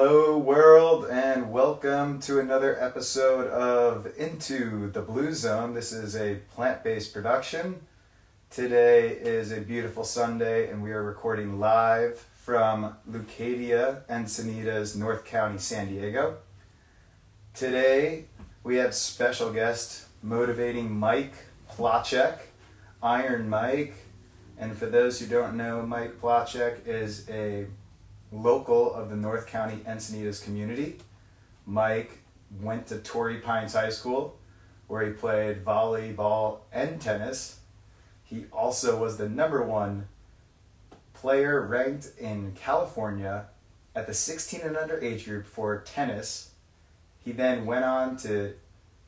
Hello world, and welcome to another episode of Into the Blue Zone. This is a plant-based production. Today is a beautiful Sunday and we are recording live from Leucadia, Encinitas, North County, San Diego. Today we have special guest motivating Mike Placek, Iron Mike. And for those who don't know, Mike Placek is a local of the North County Encinitas community. Mike went to Torrey Pines High School where he played volleyball and tennis. He also was the number one player ranked in California at the 16 and under age group for tennis. He then went on to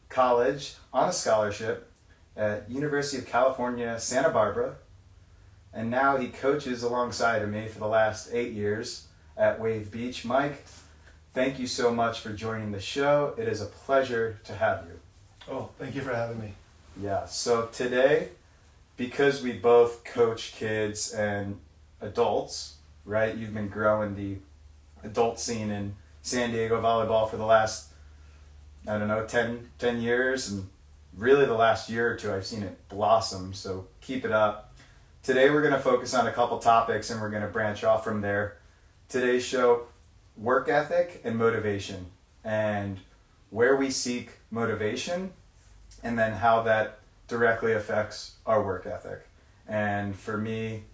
college on a scholarship at University of California, Santa Barbara. And now he coaches alongside of me for the last 8 years at Wave Beach. Mike, thank you so much for joining the show. It is a pleasure to have you. Oh, thank you for having me. Yeah, so today, because we both coach kids and adults, right? You've been growing the adult scene in San Diego volleyball for the last, 10 years. And really the last year or two, I've seen it blossom, so keep it up. Today we're going to focus on a couple topics and we're going to branch off from there. Today's show, work ethic and motivation, and where we seek motivation, and then how that directly affects our work ethic. And for me,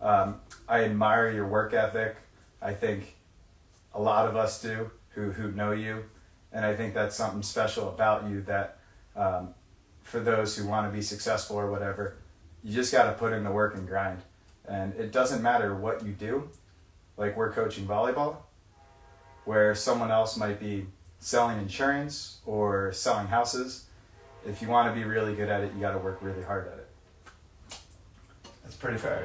I admire your work ethic. I think a lot of us do who know you, and I think that's something special about you that for those who want to be successful or whatever, you just got to put in the work and grind. And it doesn't matter what you do. Like we're coaching volleyball, where someone else might be selling insurance or selling houses. If you want to be really good at it, you got to work really hard at it. That's pretty fair,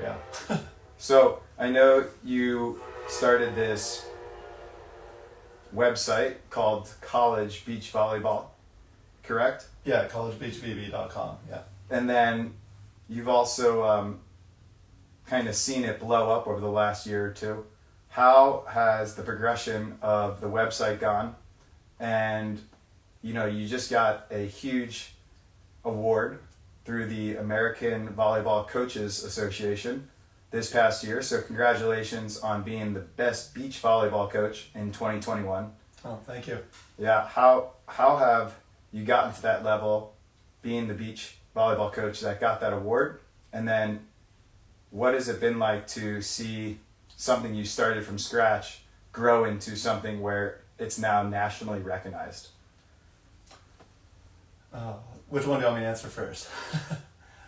yeah. So I know you started this website called College Beach Volleyball, correct? Yeah, collegebeachvb.com, yeah. And then you've also kind of seen it blow up over the last year or two. How has the progression of the website gone? And, you just got a huge award through the American Volleyball Coaches Association this past year. So congratulations on being the best beach volleyball coach in 2021. Oh, thank you. Yeah, how have you gotten to that level, being the beach volleyball coach that got that award? And then what has it been like to see something you started from scratch grow into something where it's now nationally recognized? Which one do you want me to answer first?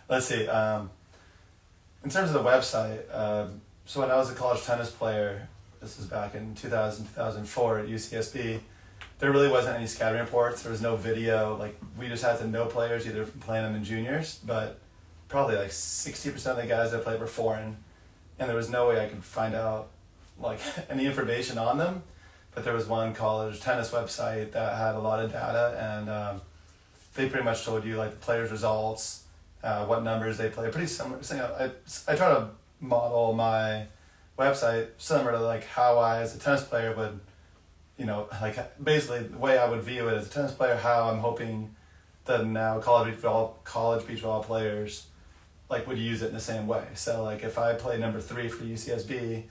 Let's see. In terms of the website, so when I was a college tennis player, this was back in 2004 at UCSB, there really wasn't any scouting reports. There was no video. Like, we just had to know players either from playing them in juniors, but probably like 60% of the guys that played were foreign, and there was no way I could find out like any information on them. But there was one college tennis website that had a lot of data, and they pretty much told you like the players' results, what numbers they play. Pretty similar. I try to model my website similar to like how I, as a tennis player, would, like basically the way I would view it as a tennis player, how I'm hoping that now college beach volleyball players like would use it in the same way. So like if I play number 3 for UCSB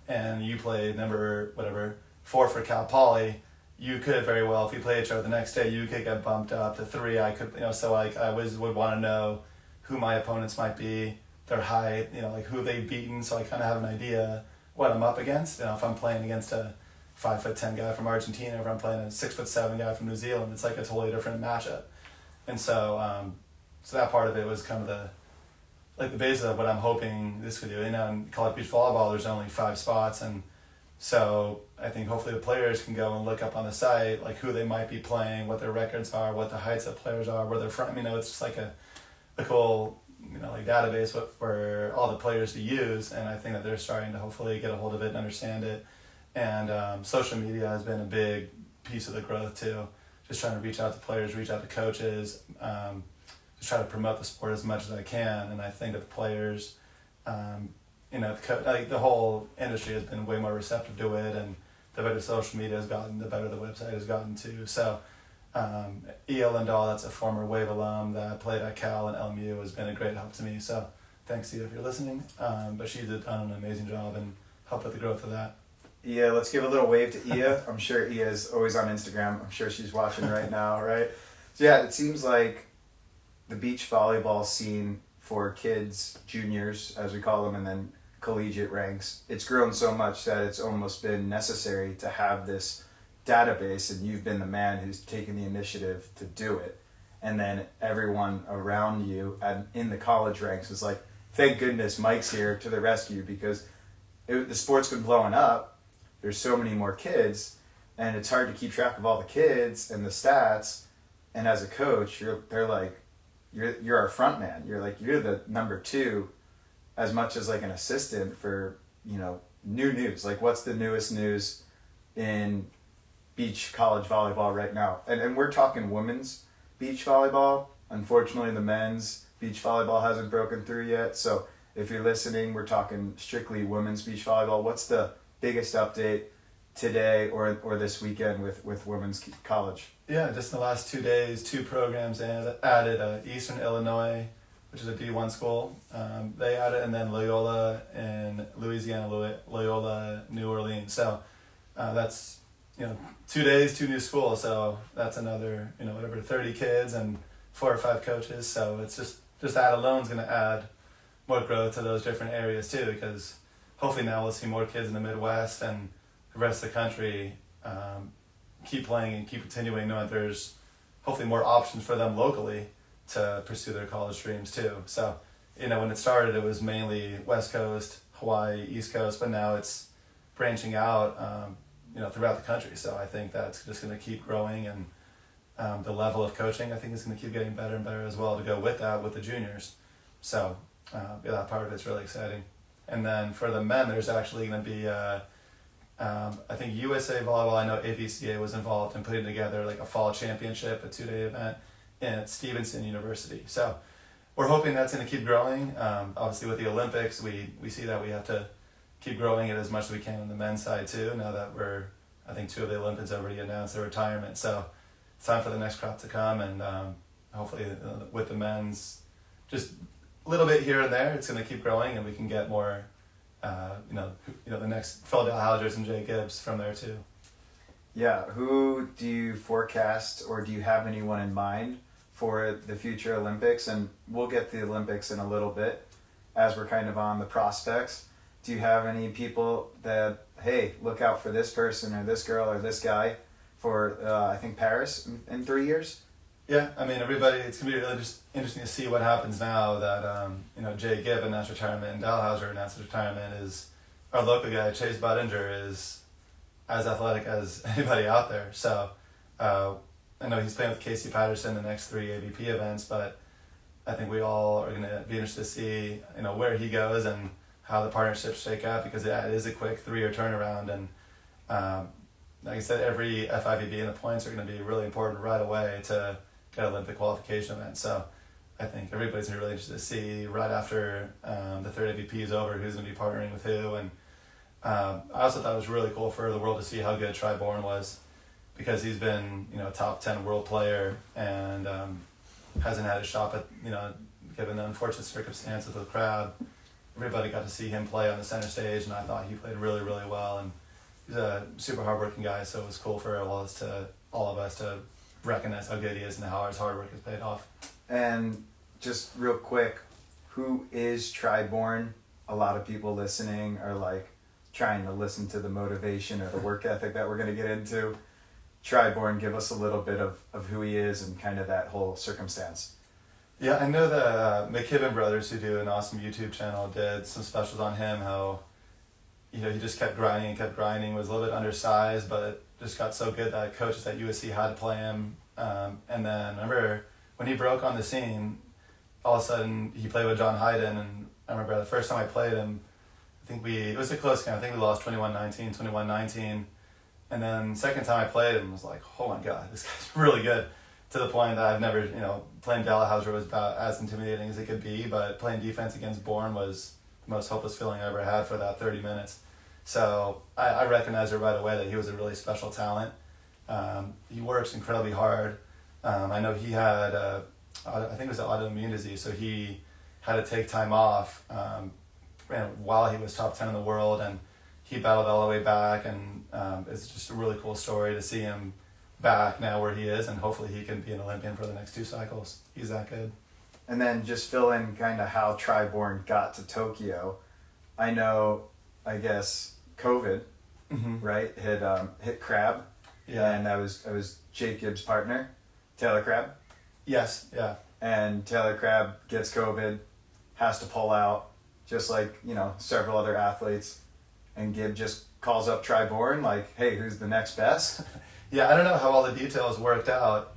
and you play number 4 for Cal Poly, you could very well, if we play each other the next day, you could get bumped up to 3. I could, so like I always would want to know who my opponents might be, their height, like who they've beaten, so I kind of have an idea what I'm up against. If I'm playing against a 5'10" guy from Argentina, or if I'm playing a 6'7" guy from New Zealand, it's like a totally different matchup. And so, so that part of it was kind of the basis of what I'm hoping this could do. In college beach volleyball, there's only 5 spots, and so I think hopefully the players can go and look up on the site like who they might be playing, what their records are, what the heights of players are, where they're from. It's just like a cool like database for all the players to use, and I think that they're starting to hopefully get a hold of it and understand it. And social media has been a big piece of the growth too. Just trying to reach out to players, reach out to coaches, just try to promote the sport as much as I can. And I think that the players, the whole industry has been way more receptive to it, and the better social media has gotten, the better the website has gotten too. So E.L. Lindahl, that's a former Wave alum that played at Cal and LMU, has been a great help to me. So thanks, Ia, if you're listening. But she's done an amazing job and helped with the growth of that. Yeah, let's give a little wave to Ia. I'm sure Ia is always on Instagram. I'm sure she's watching right now, right? So yeah, it seems like the beach volleyball scene for kids, juniors, as we call them, and then collegiate ranks, it's grown so much that it's almost been necessary to have this database, and you've been the man who's taken the initiative to do it. And then everyone around you in the college ranks is like, thank goodness Mike's here to the rescue, because the sport's been blowing up. There's so many more kids, and it's hard to keep track of all the kids and the stats. And as a coach, they're like, you're our front man. You're the number 2, as much as like an assistant for, new news. Like, what's the newest news in beach college volleyball right now? And we're talking women's beach volleyball. Unfortunately, the men's beach volleyball hasn't broken through yet. So if you're listening, we're talking strictly women's beach volleyball. What's the biggest update today or this weekend with women's college? Yeah, just in the last 2 days, 2 programs added. Eastern Illinois, which is a D1 school, they added, and then Loyola in Louisiana, Loyola New Orleans. So that's 2 days, 2 new schools. So that's another 30 kids and 4 or 5 coaches. So it's just that alone is going to add more growth to those different areas too, because hopefully now we'll see more kids in the Midwest and the rest of the country keep playing and keep continuing, knowing there's hopefully more options for them locally to pursue their college dreams too. So, when it started, it was mainly West Coast, Hawaii, East Coast, but now it's branching out, throughout the country. So I think that's just going to keep growing, and the level of coaching, I think, is going to keep getting better and better as well to go with that with the juniors. So, that part of it's really exciting. And then for the men, there's actually going to be I think USA Volleyball, I know AVCA was involved in putting together like a fall championship, a 2-day event at Stevenson University. So we're hoping that's going to keep growing. Obviously with the Olympics, we see that we have to keep growing it as much as we can on the men's side too, now that I think 2 of the Olympians already announced their retirement. So it's time for the next crop to come, and hopefully with the men's, just a little bit here and there, it's going to keep growing, and we can get more the next Phil Dalhausers and Jay Gibbs from there too. Yeah, who do you forecast, or do you have anyone in mind for the future Olympics? And we'll get to the Olympics in a little bit as we're kind of on the prospects. Do you have any people that, hey, look out for this person or this girl or this guy for, I think, Paris in 3 years? Yeah, I mean, everybody, it's going to be really just interesting to see what happens now that, Jay Gibb announced retirement and Dalhauser announced retirement. Is our local guy, Chase Buttinger, is as athletic as anybody out there. So I know he's playing with Casey Patterson the next 3 AVP events, but I think we all are going to be interested to see, where he goes and how the partnerships shake out, because it is a quick 3-year turnaround. And like I said, every FIVB and the points are going to be really important right away to get Olympic qualification event. So I think everybody's going to be really interested to see right after the 3rd AVP is over who's going to be partnering with who. And I also thought it was really cool for the world to see how good Tri Bourne was, because he's been a top 10 world player and hasn't had a shot at, given the unfortunate circumstances with the crowd. Everybody got to see him play on the center stage, and I thought he played really, really well. And he's a super hardworking guy, so it was cool for all of us to recognize how good he is and how his hard work has paid off. And just real quick, who is Tri Bourne? A lot of people listening are like trying to listen to the motivation or the work ethic that we're going to get into. Tri Bourne, give us a little bit of who he is and kind of that whole circumstance. Yeah, I know the McKibben brothers, who do an awesome YouTube channel, did some specials on him, how he just kept grinding, was a little bit undersized, but just got so good that coaches at USC had to play him. And then I remember when he broke on the scene, all of a sudden he played with John Hayden, and I remember the first time I played him, it was a close game. I think we lost 21-19, 21-19. And then second time I played him, I was like, oh my God, this guy's really good. To the point that I've never, playing Dalhauser was about as intimidating as it could be, but playing defense against Bourne was the most hopeless feeling I ever had for that 30 minutes. So I recognized it right away that he was a really special talent. He works incredibly hard. I know he had, I think it was an autoimmune disease, so he had to take time off while he was top 10 in the world, and he battled all the way back, and it's just a really cool story to see him back now where he is, and hopefully he can be an Olympian for the next 2 cycles. He's that good. And then just fill in kind of how Tri-Born got to Tokyo. I know, I guess, COVID, right, hit Crab. Yeah. And I was Jake Gibbs' partner, Taylor Crab. Yes, yeah. And Taylor Crab gets COVID, has to pull out, just like, several other athletes. And Gibb just calls up Tri-Born, like, hey, who's the next best? Yeah, I don't know how all the details worked out.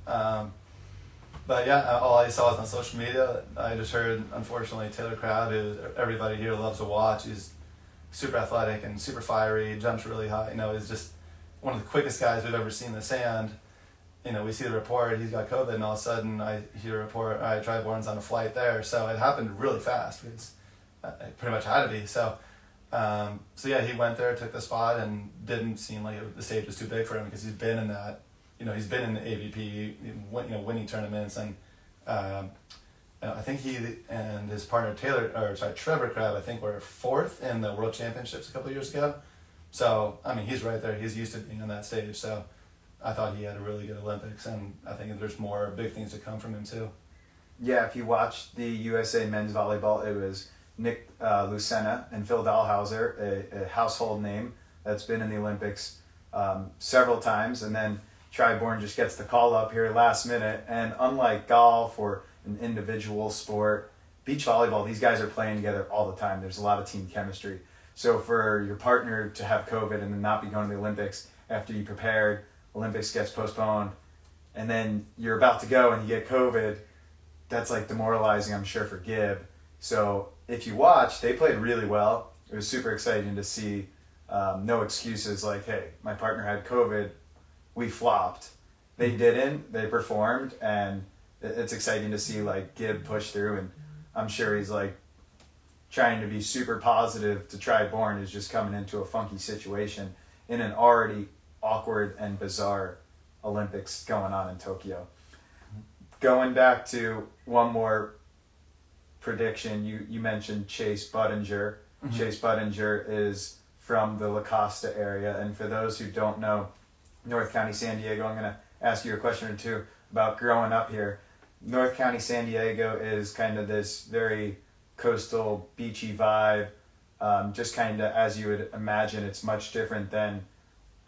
But yeah, all I saw was on social media. I just heard, unfortunately, Taylor Crab, who everybody here loves to watch. He's super athletic and super fiery, jumps really high. He's just one of the quickest guys we've ever seen in the sand. We see the report, he's got COVID, and all of a sudden I hear a report, all right, Tri-Born's on a flight there. So it happened really fast because it pretty much had to be. So yeah, he went there, took the spot, and didn't seem like the stage was too big for him because he's been in that, he's been in the AVP, winning tournaments, and I think he and his partner Trevor Crab, I think were 4th in the World Championships a couple of years ago. So, he's right there. He's used to being on that stage. So I thought he had a really good Olympics, and I think there's more big things to come from him too. Yeah, if you watched the USA men's volleyball, it was Nick Lucena and Phil Dahlhauser, a household name that's been in the Olympics several times. And then Tri-Born just gets the call up here last minute. And unlike golf or an individual sport, beach volleyball, these guys are playing together all the time. There's a lot of team chemistry. So for your partner to have COVID and then not be going to the Olympics after you prepared, Olympics gets postponed, and then you're about to go and you get COVID, that's like demoralizing, I'm sure, for Gibb. So if you watch, they played really well. It was super exciting to see. No excuses like, hey, my partner had COVID, we flopped. They didn't, they performed, and it's exciting to see like Gibb push through, and I'm sure he's like trying to be super positive to Tri-Born is just coming into a funky situation in an already awkward and bizarre Olympics going on in Tokyo. Going back to one more prediction, you mentioned Chase Budinger. Chase Budinger is from the La Costa area, and for those who don't know North County, San Diego, I'm going to ask you a question or two about growing up here. North County, San Diego is kind of this very coastal, beachy vibe, just kind of as you would imagine. It's much different than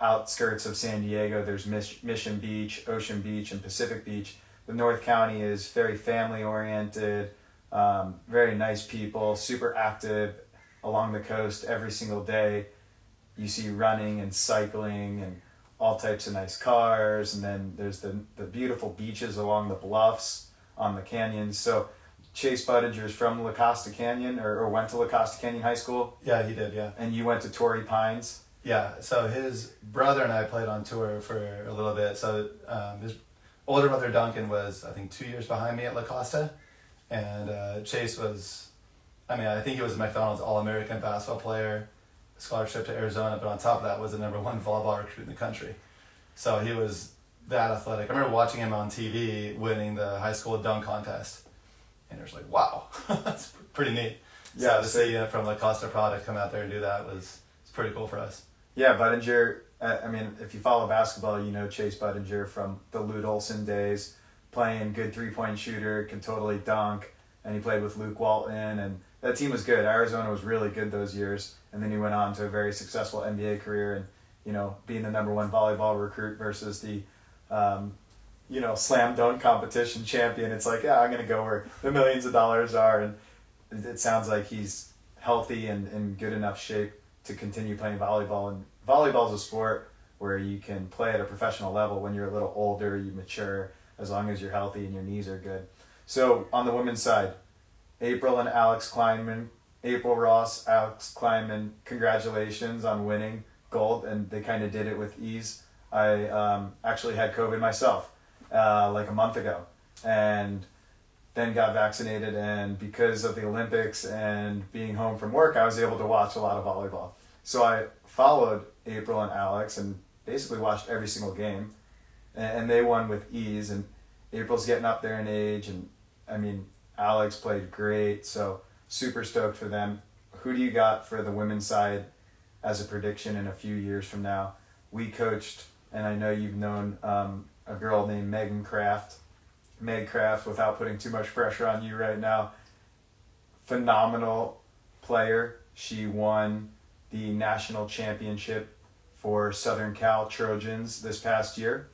outskirts of San Diego. There's Mission Beach, Ocean Beach, and Pacific Beach. The North County is very family-oriented, very nice people, super active along the coast every single day. You see running and cycling and all types of nice cars, and then there's the beautiful beaches along the bluffs on the canyons. So Chase Budinger is from La Costa Canyon, or went to La Costa Canyon High School. Yeah, he did, yeah. And you went to Torrey Pines. Yeah, so his brother and I played on tour for a little bit. So his older brother Duncan was, I think, 2 years behind me at La Costa. And Chase was, I think he was a McDonald's All-American basketball player, scholarship to Arizona, but on top of that was the #1 volleyball recruit in the country. So he was that athletic. I remember watching him on TV winning the high school dunk contest. And it was like, wow, that's pretty neat. Yeah, so to see from La Costa product come out there and do that was pretty cool for us. Yeah, Budinger, if you follow basketball, you know Chase Budinger from the Lute Olson days, playing good three-point shooter, can totally dunk, and he played with Luke Walton, and that team was good. Arizona was really good those years, and then he went on to a very successful NBA career, and, being the #1 volleyball recruit versus the, slam dunk competition champion. It's like, yeah, I'm going to go where the millions of dollars are, and it sounds like he's healthy and in good enough shape to continue playing volleyball. And volleyball is a sport where you can play at a professional level when you're a little older, you mature, as long as you're healthy and your knees are good. So on the women's side, April and Alex Kleinman, April Ross, Alex Kleinman, congratulations on winning gold, and they kind of did it with ease. I actually had COVID myself like a month ago, and then got vaccinated, and because of the Olympics and being home from work, I was able to watch a lot of volleyball. So I followed April and Alex and basically watched every single game, and they won with ease. And April's getting up there in age, and I mean, Alex played great, so super stoked for them. Who do you got for the women's side as a prediction in a few years from now? We coached, and I know you've known a girl named Megan Kraft. Meg Kraft, without putting too much pressure on you right now, phenomenal player. She won the national championship for Southern Cal Trojans this past year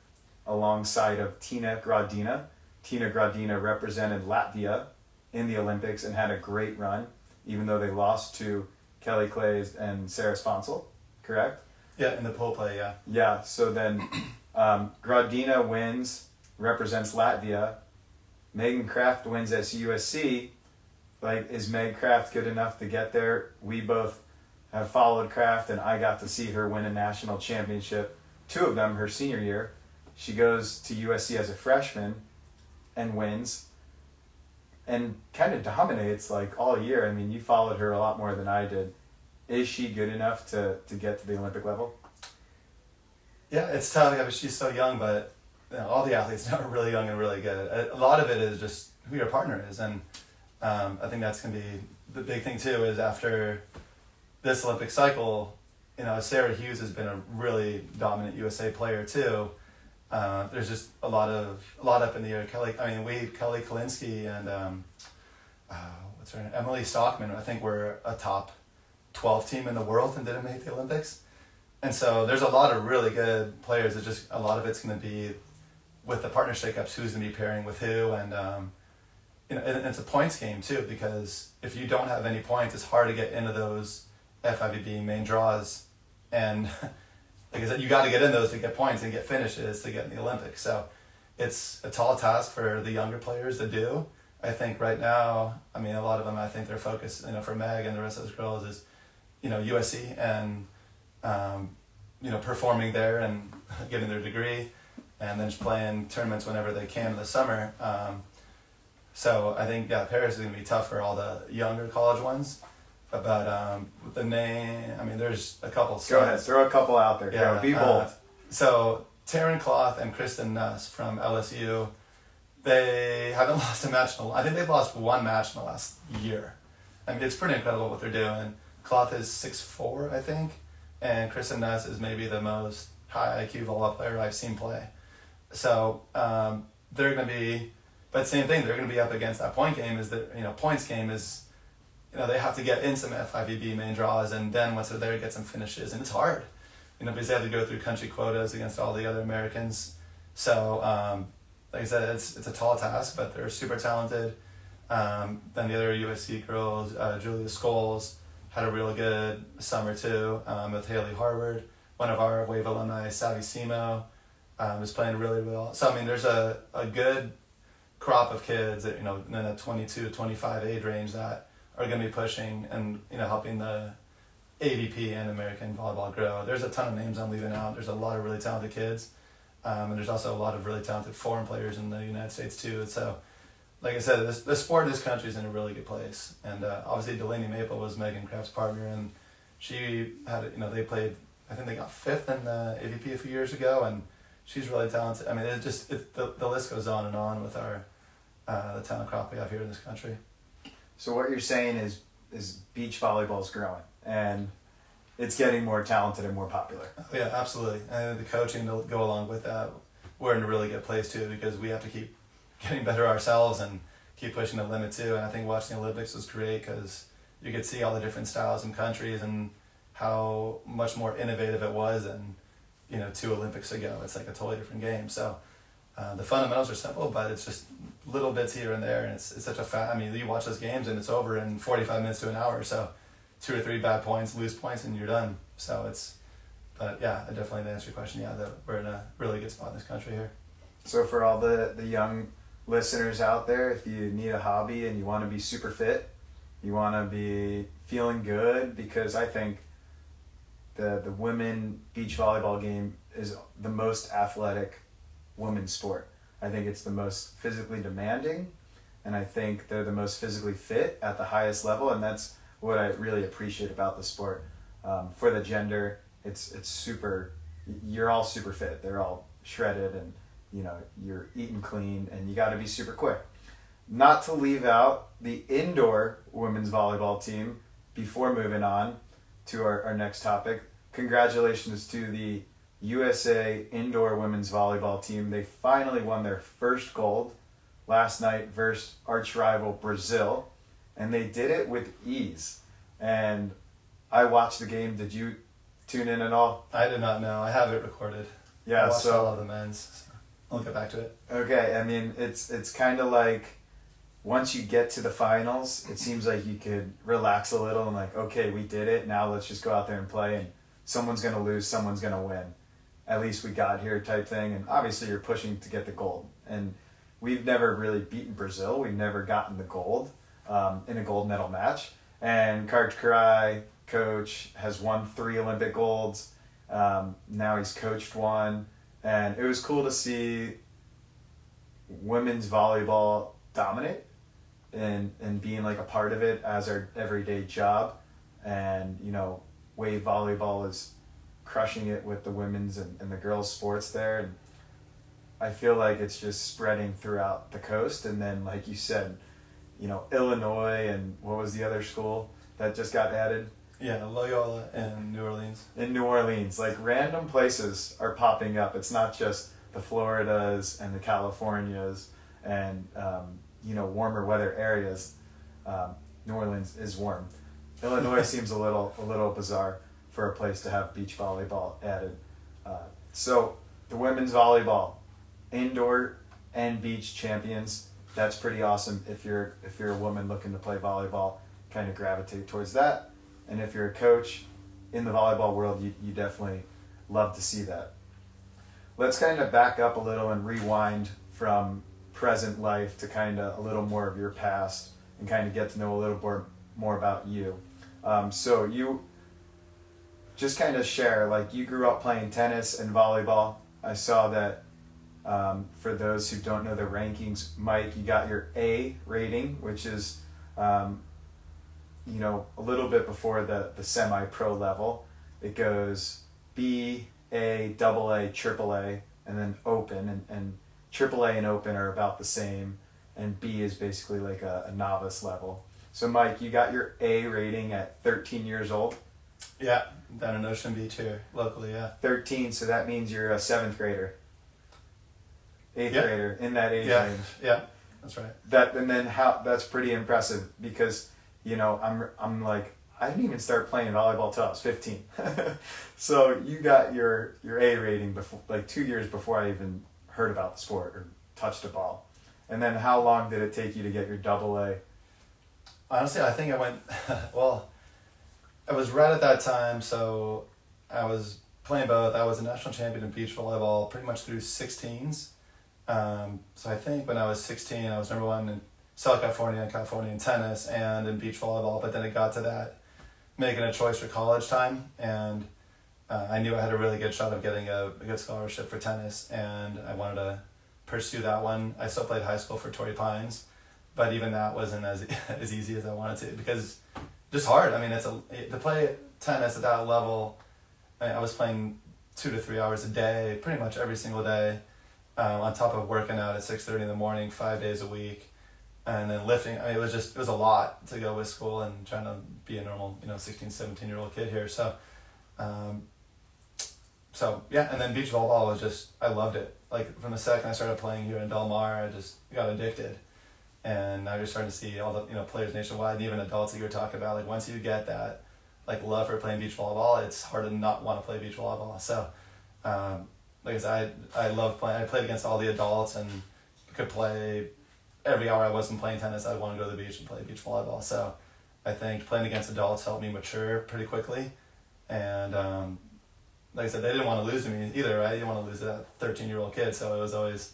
alongside of Tina Gradina. Tina Gradina represented Latvia in the Olympics and had a great run, even though they lost to Kelly Clays and Sarah Sponsel, correct? Yeah, in the pole play, yeah. Yeah, so then Gradina wins, represents Latvia. Megan Kraft wins at USC. Like, is Meg Kraft good enough to get there? We both have followed Kraft, and I got to see her win a national championship, 2 of them her senior year. She goes to USC as a freshman and wins and kind of dominates like all year. I mean, you followed her a lot more than I did. Is she good enough to get to the Olympic level? Yeah, it's tough. Yeah, but she's so young, but all the athletes are really young and really good. A lot of it is just who your partner is, and I think that's going to be the big thing too. Is after this Olympic cycle, Sarah Hughes has been a really dominant USA player too. There's just a lot up in the air. Kelly Kalinske and what's her name? Emily Stockman, I think, were a top 12 team in the world and didn't make the Olympics. And so there's a lot of really good players. It's just a lot of it's going to be with the partner shakeups, who's going to be pairing with who, and and it's a points game too, because if you don't have any points, it's hard to get into those FIVB main draws, and like I said, you got to get in those to get points and get finishes to get in the Olympics. So it's a tall task for the younger players to do. I think right now, I mean, a lot of them, I think their focus, for Meg and the rest of those girls is, USC and, performing there and getting their degree, and then just playing tournaments whenever they can in the summer. So I think, Paris is going to be tough for all the younger college ones. But with the name, I mean, there's a couple. Go ahead, throw a couple out there. Yeah, be bold. So Taryn Cloth and Kristen Nuss from LSU, they haven't lost a match. I think they've lost one match in the last year. I mean, it's pretty incredible what they're doing. Cloth is 6'4", I think, and Kristen Nuss is maybe the most high IQ volleyball player I've seen play. So they're going to be, but same thing, they're going to be up against that point game. Is that points game is, they have to get in some FIVB main draws, and then once they're there, get some finishes, and it's hard, because they have to go through country quotas against all the other Americans. So, like I said, it's a tall task, but they're super talented. Then the other USC girls, Julia Scholes, had a real good summer too, with Haley Harvard. One of our Wave alumni, Savvy Seau, is playing really well. So, I mean, there's a good crop of kids that, in the 22, 25 age range that are going to be pushing and, helping the AVP and American Volleyball grow. There's a ton of names I'm leaving out. There's a lot of really talented kids. And there's also a lot of really talented foreign players in the United States too. So, like I said, the sport in this country is in a really good place. And obviously Delaney Maple was Megan Kraft's partner, and she had, they played, I think they got 5th in the AVP a few years ago, and she's really talented. I mean, the list goes on and on with our the talent crop we have here in this country. So what you're saying is beach volleyball is growing, and it's getting more talented and more popular. Oh, yeah, absolutely. And the coaching to go along with that, we're in a really good place too, because we have to keep getting better ourselves and keep pushing the limit too. And I think watching the Olympics was great because you could see all the different styles and countries and how much more innovative it was than 2 Olympics ago. It's like a totally different game. So the fundamentals are simple, but it's just little bits here and there, and it's such a I mean, you watch those games and it's over in 45 minutes to an hour. So 2 or 3 bad points, lose points, and you're done. So but yeah, definitely to answer your question, we're in a really good spot in this country here. So for all the young listeners out there, if you need a hobby and you want to be super fit, you want to be feeling good, because I think the women beach volleyball game is the most athletic women's sport. I think it's the most physically demanding, and I think they're the most physically fit at the highest level, and that's what I really appreciate about the sport. For the gender, it's super. You're all super fit. They're all shredded, and you're eating clean, and you got to be super quick. Not to leave out the indoor women's volleyball team before moving on to our next topic. Congratulations to the USA indoor women's volleyball team. They finally won their first gold last night versus arch rival Brazil, and they did it with ease. And I watched the game. Did you tune in at all? I did not know. I have it recorded. Yeah, I watched so all of the men's. So I'll get back to it. Okay, I mean it's kind of like once you get to the finals, it seems like you could relax a little and like, okay, we did it. Now let's just go out there and play, and someone's gonna lose, someone's gonna win. At least we got here, type thing. And obviously you're pushing to get the gold. And we've never really beaten Brazil. We've never gotten the gold in a gold medal match. And Karch Karai, coach, has won 3 Olympic golds. Now he's coached one. And it was cool to see women's volleyball dominate and being like a part of it as our everyday job. And, wave volleyball is crushing it with the women's and the girls' sports there. And I feel like it's just spreading throughout the coast. And then, like you said, Illinois, and what was the other school that just got added? Yeah, Loyola and New Orleans. In New Orleans, like random places are popping up. It's not just the Floridas and the Californias and warmer weather areas. New Orleans is warm. Illinois seems a little bizarre for a place to have beach volleyball added. So the women's volleyball, indoor and beach champions. That's pretty awesome. If you're a woman looking to play volleyball, kind of gravitate towards that. And if you're a coach in the volleyball world, you definitely love to see that. Let's kind of back up a little and rewind from present life to kind of a little more of your past and kind of get to know a little more about you. So you just kind of share, like you grew up playing tennis and volleyball. I saw that for those who don't know the rankings, Mike, you got your A rating, which is a little bit before the semi-pro level. It goes B, A, double A, triple A, and then open. And triple A and open are about the same, and B is basically like a novice level. So Mike, you got your A rating at 13 years old? Yeah, down in Ocean Beach here, locally, yeah. 13, so that means you're a 7th grader. 8th grader, in that age range. Yeah, that's right. That's pretty impressive because, I'm like, I didn't even start playing volleyball till I was 15. So you got your A rating before, like 2 years before I even heard about the sport or touched a ball. And then how long did it take you to get your double A? Honestly, I think I went, I was right at that time, so I was playing both. I was a national champion in beach volleyball pretty much through 16s. So I think when I was 16, I was number 1 in Southern California in tennis and in beach volleyball, but then it got to that making a choice for college time, and I knew I had a really good shot of getting a good scholarship for tennis, and I wanted to pursue that one. I still played high school for Torrey Pines, but even that wasn't as easy as I wanted to, because just hard. I mean, to play tennis at that level, I was playing 2 to 3 hours a day, pretty much every single day, on top of working out at 6:30 in the morning, 5 days a week, and then lifting. I mean, it was a lot to go with school and trying to be a normal, 16, 17-year-old kid here. So yeah, and then beach volleyball was just, I loved it. Like from the second I started playing here in Del Mar, I just got addicted. And now you're starting to see all the players nationwide, and even adults that you were talking about. Like once you get that like love for playing beach volleyball, it's hard to not want to play beach volleyball. So like I said, I love playing. I played against all the adults and could play every hour I wasn't playing tennis. I'd want to go to the beach and play beach volleyball. So I think playing against adults helped me mature pretty quickly. And like I said, they didn't want to lose to me either, right? You didn't want to lose to that 13-year-old kid. So it was always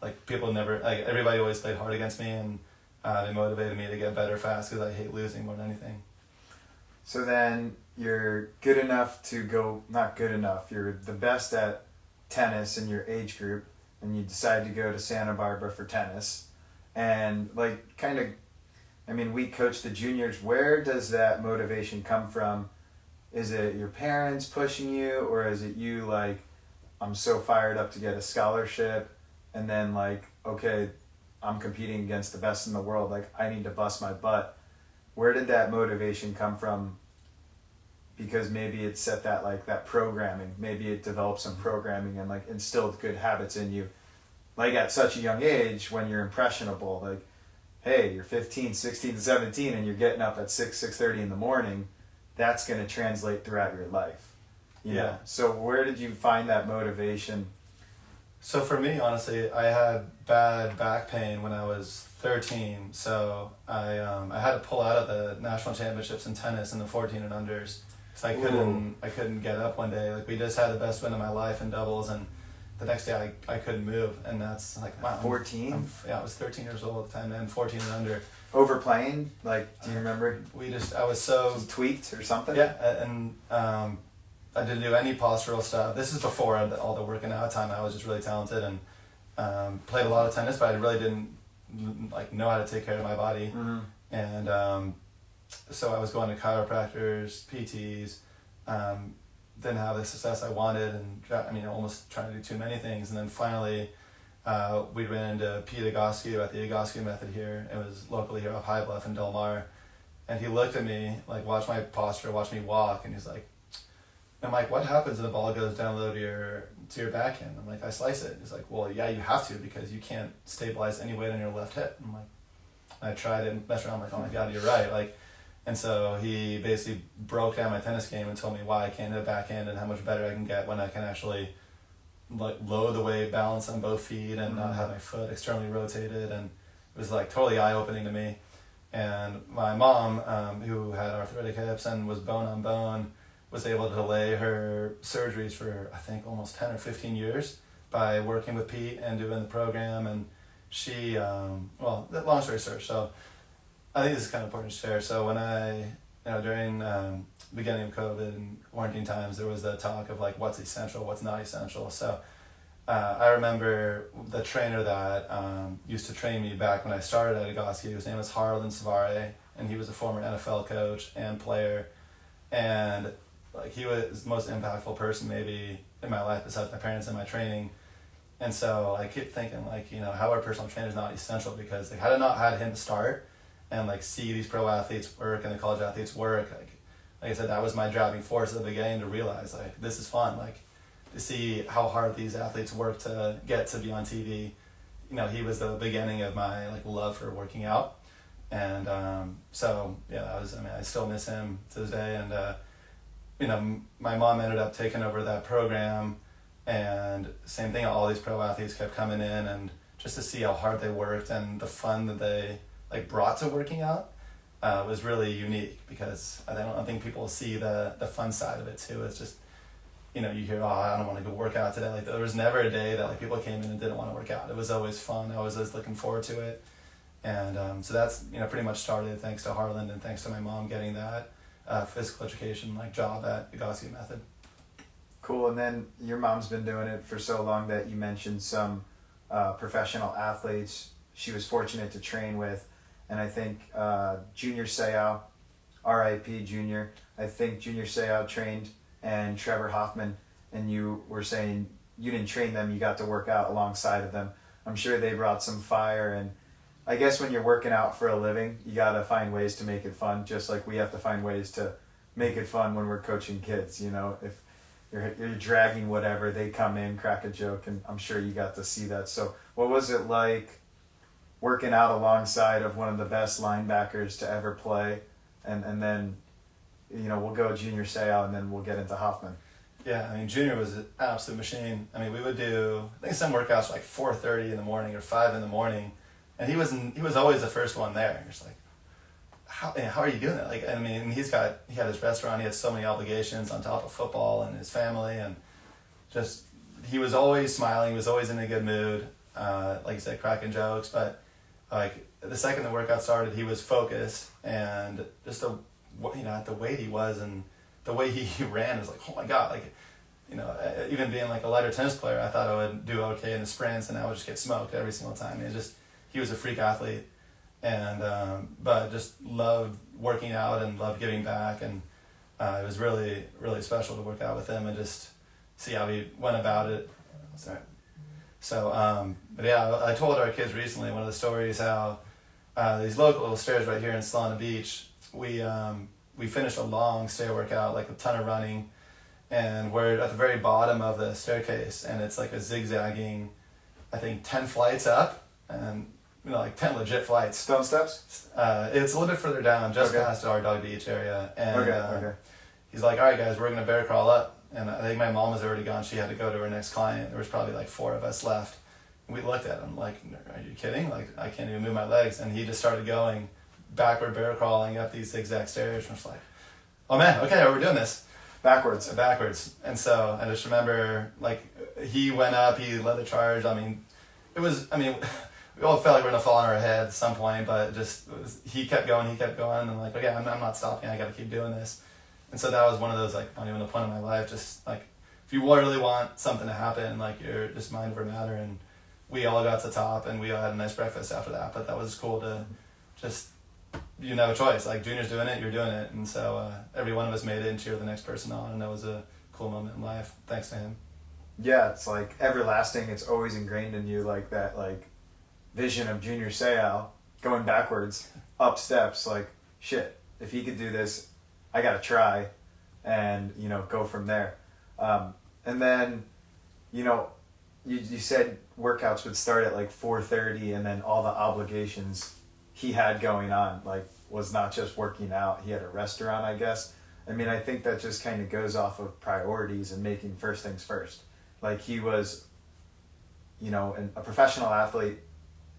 like everybody always played hard against me, and they motivated me to get better fast because I hate losing more than anything. So then you're good enough to go, not good enough, you're the best at tennis in your age group, and you decide to go to Santa Barbara for tennis. And we coach the juniors. Where does that motivation come from Is it your parents pushing you, or is it you like, I'm so fired up to get a scholarship, and then like, okay, I'm competing against the best in the world, like I need to bust my butt. Where did that motivation come from? Because maybe it set that like that programming, maybe it developed some programming and like instilled good habits in you, like at such a young age when you're impressionable, like, hey, you're 15, 16, 17 and you're getting up at 6:30 in the morning. That's going to translate throughout your life. You know? So where did you find that motivation? So for me, honestly, I had bad back pain when I was 13. So I had to pull out of the national championships in tennis in the 14 and unders. So I couldn't get up one day. Like we just had the best win of my life in doubles, and the next day I couldn't move, and that's like, wow. 14? I was 13 years old at the time, and 14 and under. Overplaying? Like, do you remember? I was so... Just tweaked or something? Yeah, and I didn't do any postural stuff. This is before all the working out time. I was just really talented and played a lot of tennis, but I really didn't like know how to take care of my body. Mm-hmm. And so I was going to chiropractors, PTs, didn't have the success I wanted, and almost trying to do too many things. And then finally, we ran into Pete Agoscu at the Agoscu method here. It was locally here off High Bluff in Del Mar. And he looked at me, like, watched my posture, watched me walk, and he's like, I'm like, what happens if the ball goes down low to your backhand? I'm like, I slice it. He's like, well, yeah, you have to, because you can't stabilize any weight on your left hip. I'm like, I tried it and messed around. I'm like, oh my God, you're right. Like, and so he basically broke down my tennis game and told me why I can't hit backhand and how much better I can get when I can actually like lower the weight, balance on both feet, and not have my foot externally rotated. And it was like totally eye-opening to me. And my mom, who had arthritic hips and was bone on bone, was able to delay her surgeries for, I think, almost 10 or 15 years by working with Pete and doing the program. And she, long story short, so I think this is kind of important to share. So when during beginning of COVID and quarantine times, there was the talk of like, what's essential, what's not essential. So I remember the trainer that used to train me back when I started at Agoscu, his name was Harlan Savare, and he was a former NFL coach and player. And like he was the most impactful person maybe in my life besides my parents and my training. And so I keep thinking like, how our personal trainer is not essential, because like had I not had him start and like see these pro athletes work and the college athletes work, like I said, that was my driving force at the beginning to realize like this is fun, like to see how hard these athletes work to get to be on TV. He was the beginning of my like love for working out. And so yeah, I still miss him to this day. And my mom ended up taking over that program, and same thing, all these pro athletes kept coming in, and just to see how hard they worked and the fun that they like brought to working out was really unique, because I don't think people see the fun side of it too. It's just, you hear, I don't want to go work out today. Like there was never a day that like people came in and didn't want to work out. It was always fun. I was always looking forward to it. And so that's, pretty much started thanks to Harlan and thanks to my mom getting that physical education like job at the Agoscu method. Cool. And then your mom's been doing it for so long that you mentioned some professional athletes she was fortunate to train with. And I think Junior Seau, R.I.P. Junior, I think Junior Seau trained, and Trevor Hoffman, and you were saying you didn't train them, you got to work out alongside of them. I'm sure they brought some fire, and I guess when you're working out for a living, you got to find ways to make it fun, just like we have to find ways to make it fun when we're coaching kids. If you're dragging whatever, they come in, crack a joke, and I'm sure you got to see that. So what was it like working out alongside of one of the best linebackers to ever play? And then, we'll go Junior Seau, and then we'll get into Hoffman. Yeah, Junior was an absolute machine. We would do, I think some workouts like 4:30 in the morning or 5 in the morning, and he was always the first one there. It's like, how are you doing that? Like, he had his restaurant, he had so many obligations on top of football and his family, and just, he was always smiling, he was always in a good mood, like you said, cracking jokes, but like the second the workout started, he was focused, and just at the weight he was and the way he ran was like, oh my God, like, even being like a lighter tennis player, I thought I would do okay in the sprints, and I would just get smoked every single time. He was a freak athlete, and but just loved working out and loved giving back. And it was really, really special to work out with him and just see how he went about it. Sorry. So, but yeah, I told our kids recently one of the stories how these local stairs right here in Solana Beach, we finished a long stair workout, like a ton of running, and we're at the very bottom of the staircase, and it's like a zigzagging, I think 10 flights up, and like 10 legit flights. Stone steps? It's a little bit further down, just Okay. past our Dog Beach area, and Okay. he's like, all right guys, we're gonna bear crawl up. And I think my mom was already gone. She had to go to her next client. There was probably like 4 of us left. And we looked at him like, are you kidding? Like, I can't even move my legs. And he just started going backward bear crawling up these zigzag stairs. And I was like, oh man, okay, we're doing this. Backwards. And so I just remember, like, he went up, he led the charge. I mean, we all felt like we were going to fall on our head at some point, but he kept going. And I'm like, okay, I'm not stopping. I got to keep doing this. And so that was one of those, like, not even the point of my life, just like, if you really want something to happen, like, you're just mind over matter. And we all got to the top and we all had a nice breakfast after that, but that was cool to just, you didn't have a choice. Like, Junior's doing it, you're doing it. And so every one of us made it and cheered the next person on, and that was a cool moment in life, thanks to him. Yeah, it's like everlasting. It's always ingrained in you, like that, like, vision of Junior Seau going backwards, up steps, like, shit, if he could do this, I gotta try, and, go from there. And then, you said workouts would start at like 4:30, and then all the obligations he had going on, like, was not just working out. He had a restaurant, I guess. I mean, I think that just kind of goes off of priorities and making first things first. Like, he was, a professional athlete,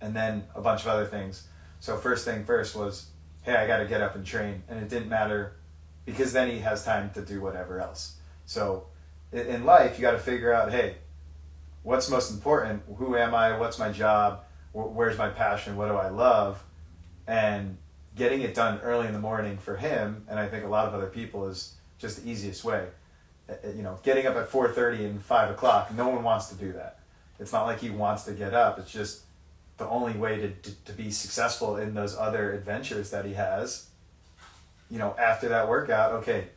and then a bunch of other things. So first thing first was, hey, I gotta get up and train, and it didn't matter, because then he has time to do whatever else. So in life, you got to figure out, hey, what's most important? Who am I? What's my job? Where's my passion? What do I love? And getting it done early in the morning for him, and I think a lot of other people, is just the easiest way. Getting up at 4:30 and 5 o'clock, no one wants to do that. It's not like he wants to get up. It's just the only way to be successful in those other adventures that he has. After that workout, okay,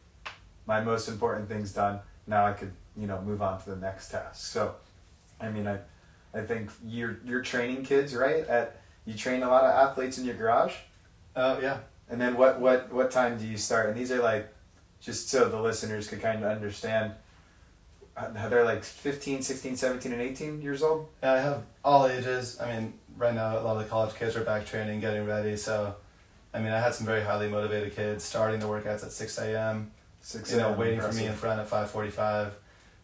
my most important thing's done. Now I could, move on to the next task. So, I mean, I think you're training kids, right? You train a lot of athletes in your garage? Yeah. And then what time do you start? And these are like, just so the listeners could kind of understand, they're like 15, 16, 17, and 18 years old? Yeah, I have all ages. I mean, right now a lot of the college kids are back training, getting ready, so I mean, I had some very highly motivated kids starting the workouts at 6 a.m., waiting for me in front at 5:45.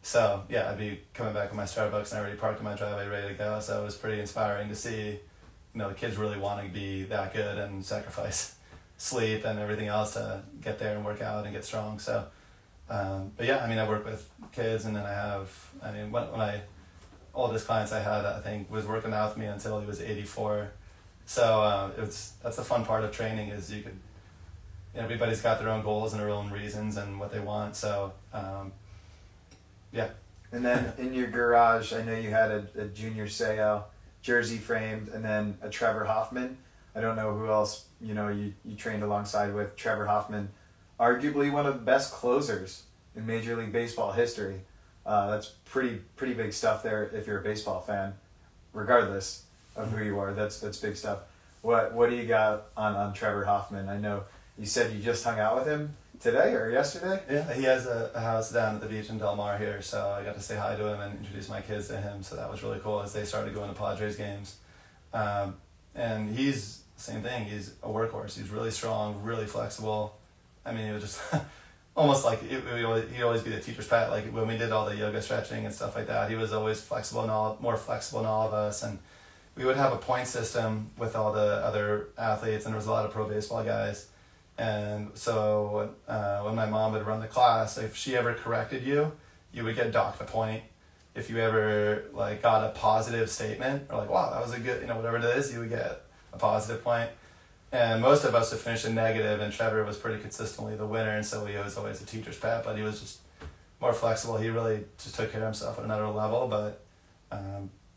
So, yeah, I'd be coming back with my Starbucks and I already parked in my driveway ready to go. So it was pretty inspiring to see, the kids really wanting to be that good and sacrifice sleep and everything else to get there and work out and get strong. So, but yeah, I mean, I work with kids, and then one of my oldest clients I had, I think, was working out with me until he was 84. So that's the fun part of training, is you could, everybody's got their own goals and their own reasons and what they want. So, yeah. And then in your garage, I know you had a Junior Seau jersey framed, and then a Trevor Hoffman. I don't know who else, you trained alongside with. Trevor Hoffman, arguably one of the best closers in Major League Baseball history. That's pretty big stuff there if you're a baseball fan, regardless of who you are. That's big stuff. What do you got on Trevor Hoffman? I know you said you just hung out with him today or yesterday? Yeah, he has a house down at the beach in Del Mar here, so I got to say hi to him and introduce my kids to him, so that was really cool as they started going to Padres games. And he's, same thing, he's a workhorse. He's really strong, really flexible. I mean, it was just almost like he'd always be the teacher's pet. Like when we did all the yoga stretching and stuff like that, he was always more flexible than all of us. And we would have a point system with all the other athletes, and there was a lot of pro baseball guys. And so when my mom would run the class, if she ever corrected you, you would get docked a point. If you ever got a positive statement, or wow, that was a good, whatever it is, you would get a positive point. And most of us would finish a negative, and Trevor was pretty consistently the winner, and so he was always a teacher's pet, but he was just more flexible. He really just took care of himself at another level, but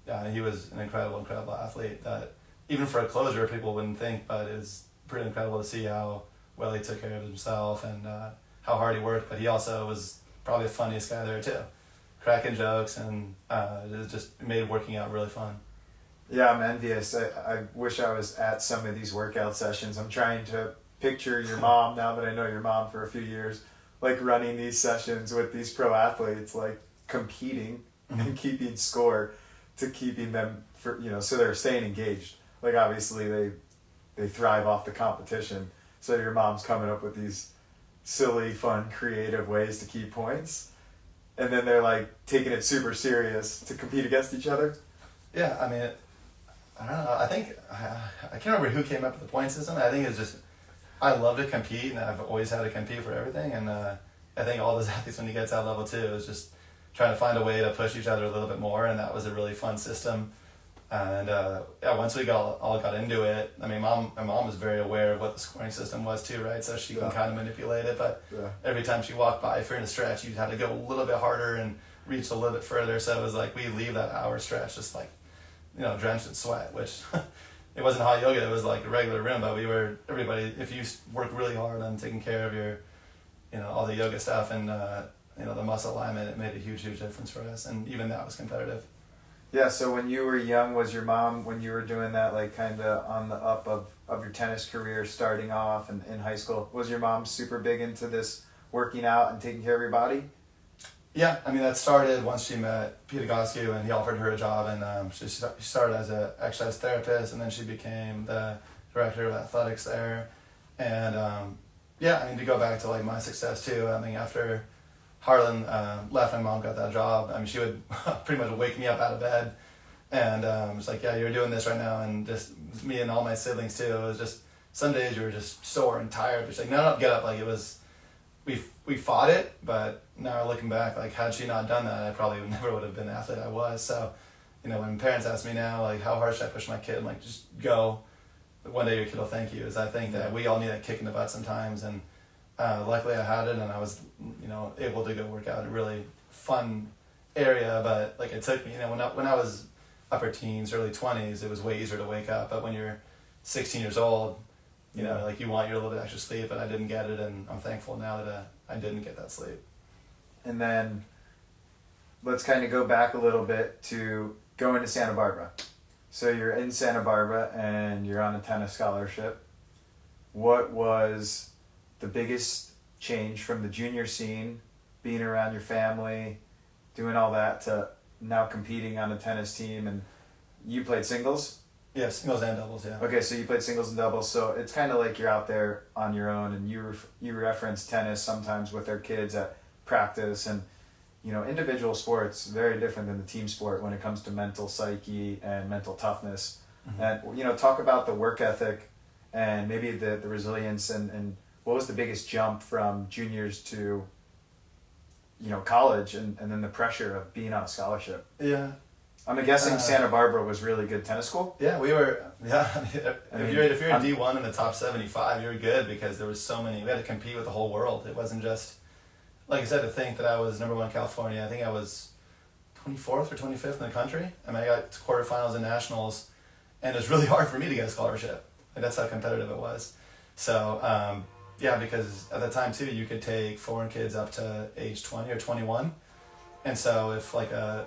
yeah, he was an incredible athlete that even for a closer, people wouldn't think, but it's pretty incredible to see how well he took care of himself and how hard he worked, but he also was probably the funniest guy there too, cracking jokes, and it just made working out really fun. Yeah, I'm envious. I wish I was at some of these workout sessions. I'm trying to picture your mom, now that I know your mom for a few years, like running these sessions with these pro athletes, like competing and keeping score to keeping them for, so they're staying engaged. Like obviously they thrive off the competition. So your mom's coming up with these silly, fun, creative ways to keep points. And then they're like taking it super serious to compete against each other. Yeah, I mean, I don't know. I think, I can't remember who came up with the point system. I think it's just, I love to compete, and I've always had to compete for everything. And I think all those athletes, when you get to that level too, is just trying to find a way to push each other a little bit more. And that was a really fun system. And once we all got into it, I mean, my mom was very aware of what the scoring system was too, right? So she can kind of manipulate it. But every time she walked by, if you're in a stretch, you had to go a little bit harder and reach a little bit further. So it was like we leave that hour stretch just like, drenched in sweat, which it wasn't hot yoga. It was like a regular room, but everybody, if you work really hard on taking care of your, all the yoga stuff and, the muscle alignment, it made a huge, huge difference for us. And even that was competitive. Yeah, so when you were young, was your mom, when you were doing that, like kind of on the up of your tennis career starting off and in high school, was your mom super big into this working out and taking care of your body? Yeah, I mean, that started once she met Peter Goskew and he offered her a job, and she started as an exercise therapist, and then she became the director of athletics there. And to go back to like my success too, I mean, after Harlan left, my mom got that job. I mean, she would pretty much wake me up out of bed and it's like, yeah, you're doing this right now. And just me and all my siblings too, it was just, some days you were just sore and tired. It's like, no, get up. Like it was, we fought it, but now looking back, like had she not done that, I probably never would have been the athlete I was. So, when parents ask me now, like how hard should I push my kid? I'm like, just go. One day your kid will thank you. Is I think that we all need that kick in the butt sometimes. And luckily I had it, and I was, able to go work out in a really fun area. But like it took me, when I was upper teens, early 20s, it was way easier to wake up. But when you're 16 years old, like you want your little bit extra sleep, but I didn't get it, and I'm thankful now that I didn't get that sleep. And then let's kind of go back a little bit to going to Santa Barbara. So you're in Santa Barbara and you're on a tennis scholarship. What was the biggest change from the junior scene, being around your family, doing all that, to now competing on a tennis team? And you played singles? Yeah, singles and doubles, yeah. Okay, so you played singles and doubles, so it's kind of like you're out there on your own, and you reference tennis sometimes with their kids at practice, and individual sports very different than the team sport when it comes to mental psyche and mental toughness. Mm-hmm. And talk about the work ethic and maybe the resilience, and what was the biggest jump from juniors to college, and then the pressure of being on a scholarship. Yeah. I'm guessing Santa Barbara was really good tennis school. Yeah, we were. Yeah, if you're in D1 in the top 75, you're good, because there was so many. We had to compete with the whole world. It wasn't just, like I said, to think that I was number one in California. I think I was 24th or 25th in the country. I mean, I got to quarterfinals and nationals, and it was really hard for me to get a scholarship. Like that's how competitive it was. So because at the time too, you could take foreign kids up to age 20 or 21, and so if like a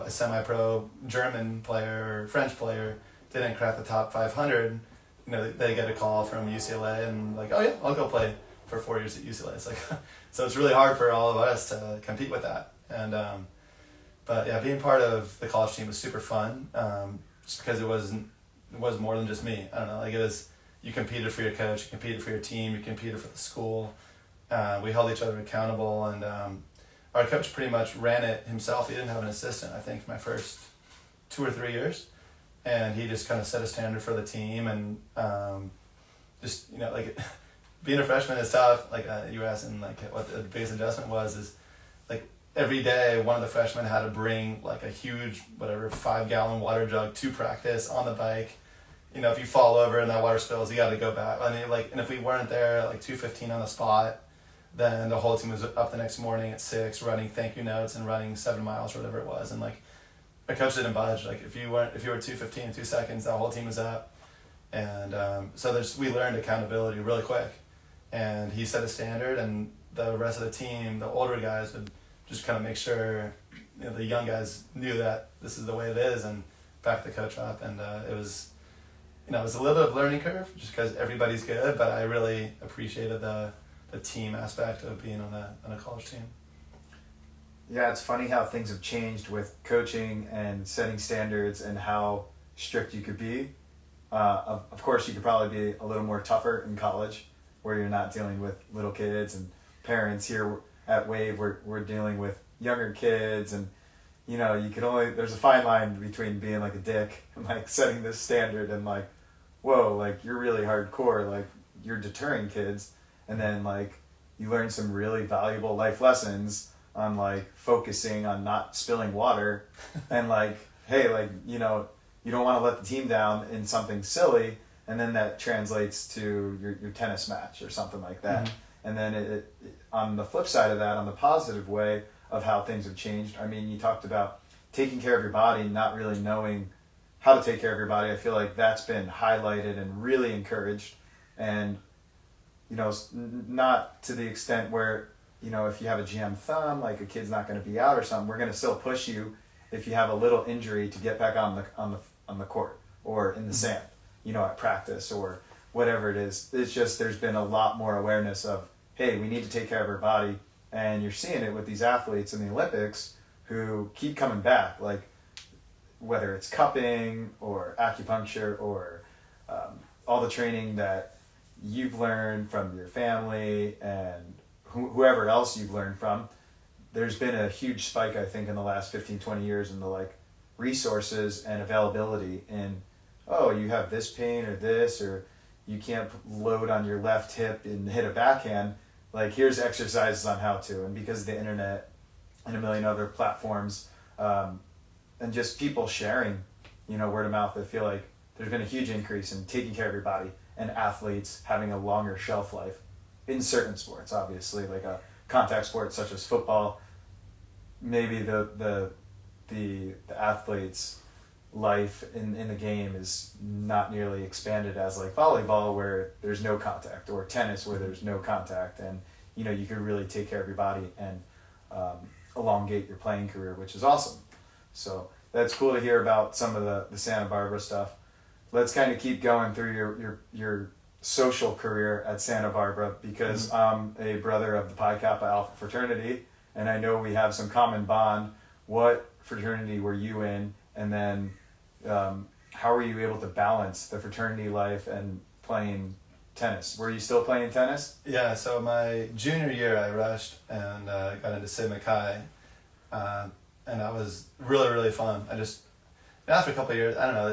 semi-pro German player or French player didn't crack the top 500, they get a call from UCLA and like, oh yeah, I'll go play for 4 years at UCLA. It's like, so it's really hard for all of us to compete with that. And, but yeah, being part of the college team was super fun. Just because it was more than just me. I don't know, like it was, you competed for your coach, you competed for your team, you competed for the school. We held each other accountable, and, our coach pretty much ran it himself. He didn't have an assistant, I think, my first 2 or 3 years. And he just kind of set a standard for the team. And like being a freshman is tough. Like you were asking like what the biggest adjustment was, is like every day one of the freshmen had to bring like a huge, 5-gallon water jug to practice on the bike. If you fall over and that water spills, you got to go back. I mean, and if we weren't there at like 2:15 on the spot, then the whole team was up the next morning at 6, running thank you notes and running 7 miles or whatever it was. And like, my coach didn't budge. Like if you were 2:15 in 2 seconds, the whole team was up. And so we learned accountability really quick. And he set a standard, and the rest of the team, the older guys, would just kind of make sure the young guys knew that this is the way it is and back the coach up. And it was, it was a little bit of a learning curve just because everybody's good, but I really appreciated the team aspect of being on a college team. Yeah, it's funny how things have changed with coaching and setting standards and how strict you could be. Of course, you could probably be a little more tougher in college where you're not dealing with little kids and parents. Here at Wave, we're dealing with younger kids, and there's a fine line between being like a dick and like setting this standard and like, whoa, like you're really hardcore, like you're deterring kids, and then like you learn some really valuable life lessons on like focusing on not spilling water and like, hey, like, you don't want to let the team down in something silly, and then that translates to your tennis match or something like that. Mm-hmm. And then it on the flip side of that, on the positive way of how things have changed, I mean, you talked about taking care of your body, not really knowing how to take care of your body. I feel like that's been highlighted and really encouraged, and not to the extent where if you have a jam thumb, like a kid's not going to be out or something, we're going to still push you if you have a little injury to get back on the court or in the sand, at practice or whatever it is. It's just there's been a lot more awareness of, hey, we need to take care of our body, and you're seeing it with these athletes in the Olympics who keep coming back, like whether it's cupping or acupuncture or all the training that you've learned from your family and whoever else you've learned from. There's been a huge spike, I think, in the last 15, 20 years in the like resources and availability in, oh, you have this pain or this, or you can't load on your left hip and hit a backhand. Like, here's exercises on how to. And because of the internet and a million other platforms, and just people sharing, word of mouth, I feel like there's been a huge increase in taking care of your body and athletes having a longer shelf life in certain sports, obviously, like a contact sport such as football. Maybe the athlete's life in the game is not nearly expanded as like volleyball, where there's no contact, or tennis where there's no contact, and you could really take care of your body and elongate your playing career, which is awesome. So that's cool to hear about some of the Santa Barbara stuff. Let's kind of keep going through your social career at Santa Barbara, because I'm a brother of the Pi Kappa Alpha fraternity, and I know we have some common bond. What fraternity were you in, and then how were you able to balance the fraternity life and playing tennis? Were you still playing tennis? Yeah, so my junior year I rushed and got into Sigma Chi, and that was really, really fun. After a couple of years, I don't know,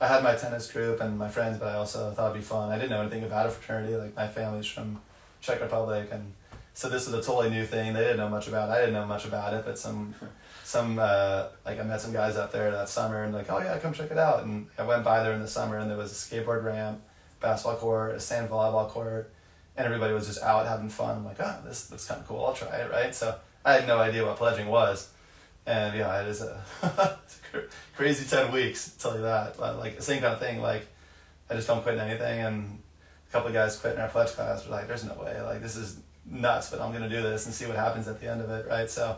I had my tennis group and my friends, but I also thought it'd be fun. I didn't know anything about a fraternity. Like, my family's from Czech Republic, and so this was a totally new thing. They didn't know much about it. I didn't know much about it, but I met some guys out there that summer, and like, oh yeah, come check it out. And I went by there in the summer, and there was a skateboard ramp, basketball court, a sand volleyball court, and everybody was just out having fun. I'm like, oh, this looks kind of cool. I'll try it, right? So I had no idea what pledging was. And yeah, it is it's a crazy 10 weeks, I'll tell you that. Like, the same kind of thing, like, I just don't quit anything, and a couple of guys quit in our pledge class. We're like, there's no way, like, this is nuts, but I'm going to do this and see what happens at the end of it, right? So,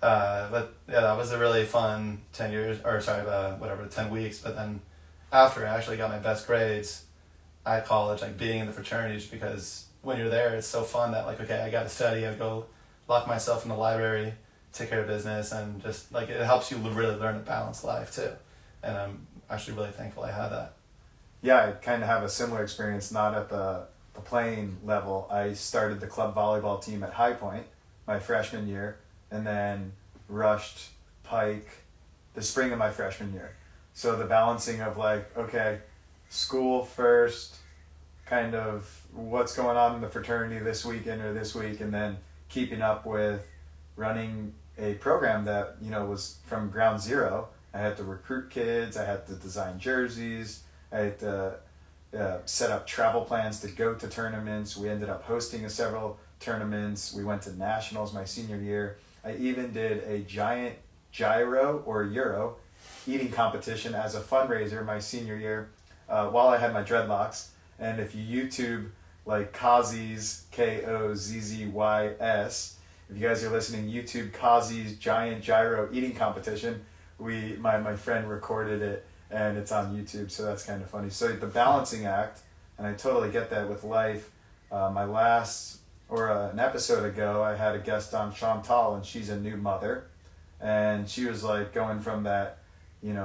but yeah, that was a really fun 10 weeks. But then after I actually got my best grades at college, like, being in the fraternities, because when you're there, it's so fun that, like, okay, I got to study, I go lock myself in the library, take care of business, and just like, it helps you really learn a balanced life too. And I'm actually really thankful I had that. Yeah, I kind of have a similar experience, not at the playing level. I started the club volleyball team at High Point my freshman year, and then rushed Pike the spring of my freshman year. So the balancing of like, okay, school first, kind of what's going on in the fraternity this weekend or this week, and then keeping up with running a program that, was from ground zero. I had to recruit kids, I had to design jerseys, I had to set up travel plans to go to tournaments. We ended up hosting several tournaments. We went to nationals my senior year. I even did a giant gyro or euro eating competition as a fundraiser my senior year while I had my dreadlocks. And if you YouTube like Kazi's, Kozzys. If you guys are listening, YouTube Kazi's Giant Gyro Eating Competition. My friend recorded it and it's on YouTube, so that's kind of funny. So the balancing act, and I totally get that with life. An episode ago, I had a guest on, Chantal, and she's a new mother, and she was like going from that,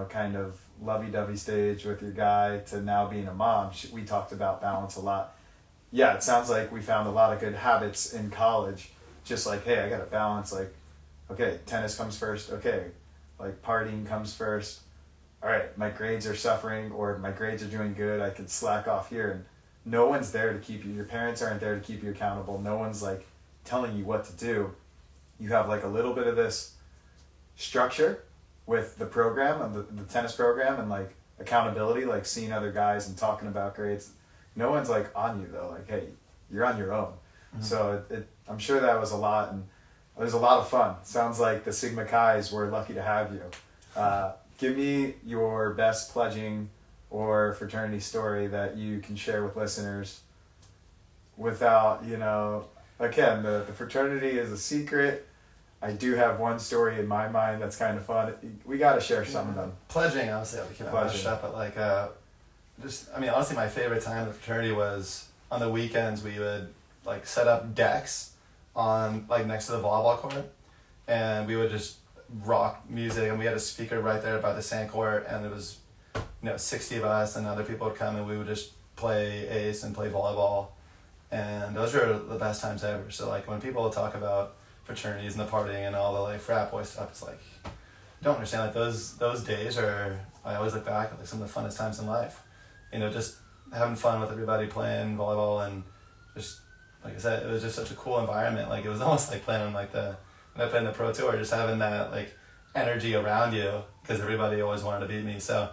kind of lovey-dovey stage with your guy to now being a mom. We talked about balance a lot. Yeah, it sounds like we found a lot of good habits in college. Just like, hey, I got to balance, like, okay, tennis comes first, okay, like partying comes first. All right, my grades are suffering or my grades are doing good, I can slack off here. And no one's there to keep you. Your parents aren't there to keep you accountable. No one's like telling you what to do. You have like a little bit of this structure with the program and the tennis program and like accountability, like seeing other guys and talking about grades. No one's like on you though, like, hey, you're on your own. Mm-hmm. So I'm sure that was a lot, and it was a lot of fun. Sounds like the Sigma Chi's were lucky to have you. Give me your best pledging or fraternity story that you can share with listeners without, again, the fraternity is a secret. I do have one story in my mind that's kind of fun. We got to share some of them. Pledging, obviously, I'll keep my mouth shut, but honestly, my favorite time in the fraternity was on the weekends. We would like set up decks on like next to the volleyball court, and we would just rock music, and we had a speaker right there by the sand court, and it was 60 of us, and other people would come, and we would just play ace and play volleyball, and those were the best times ever. So like when people talk about fraternities and the partying and all the like frat boy stuff, it's like I don't understand, like those days are, I always look back at like some of the funnest times in life, just having fun with everybody, playing volleyball, and just like I said, it was just such a cool environment. Like it was almost like playing on like when I played in the pro tour, just having that like energy around you because everybody always wanted to beat me. So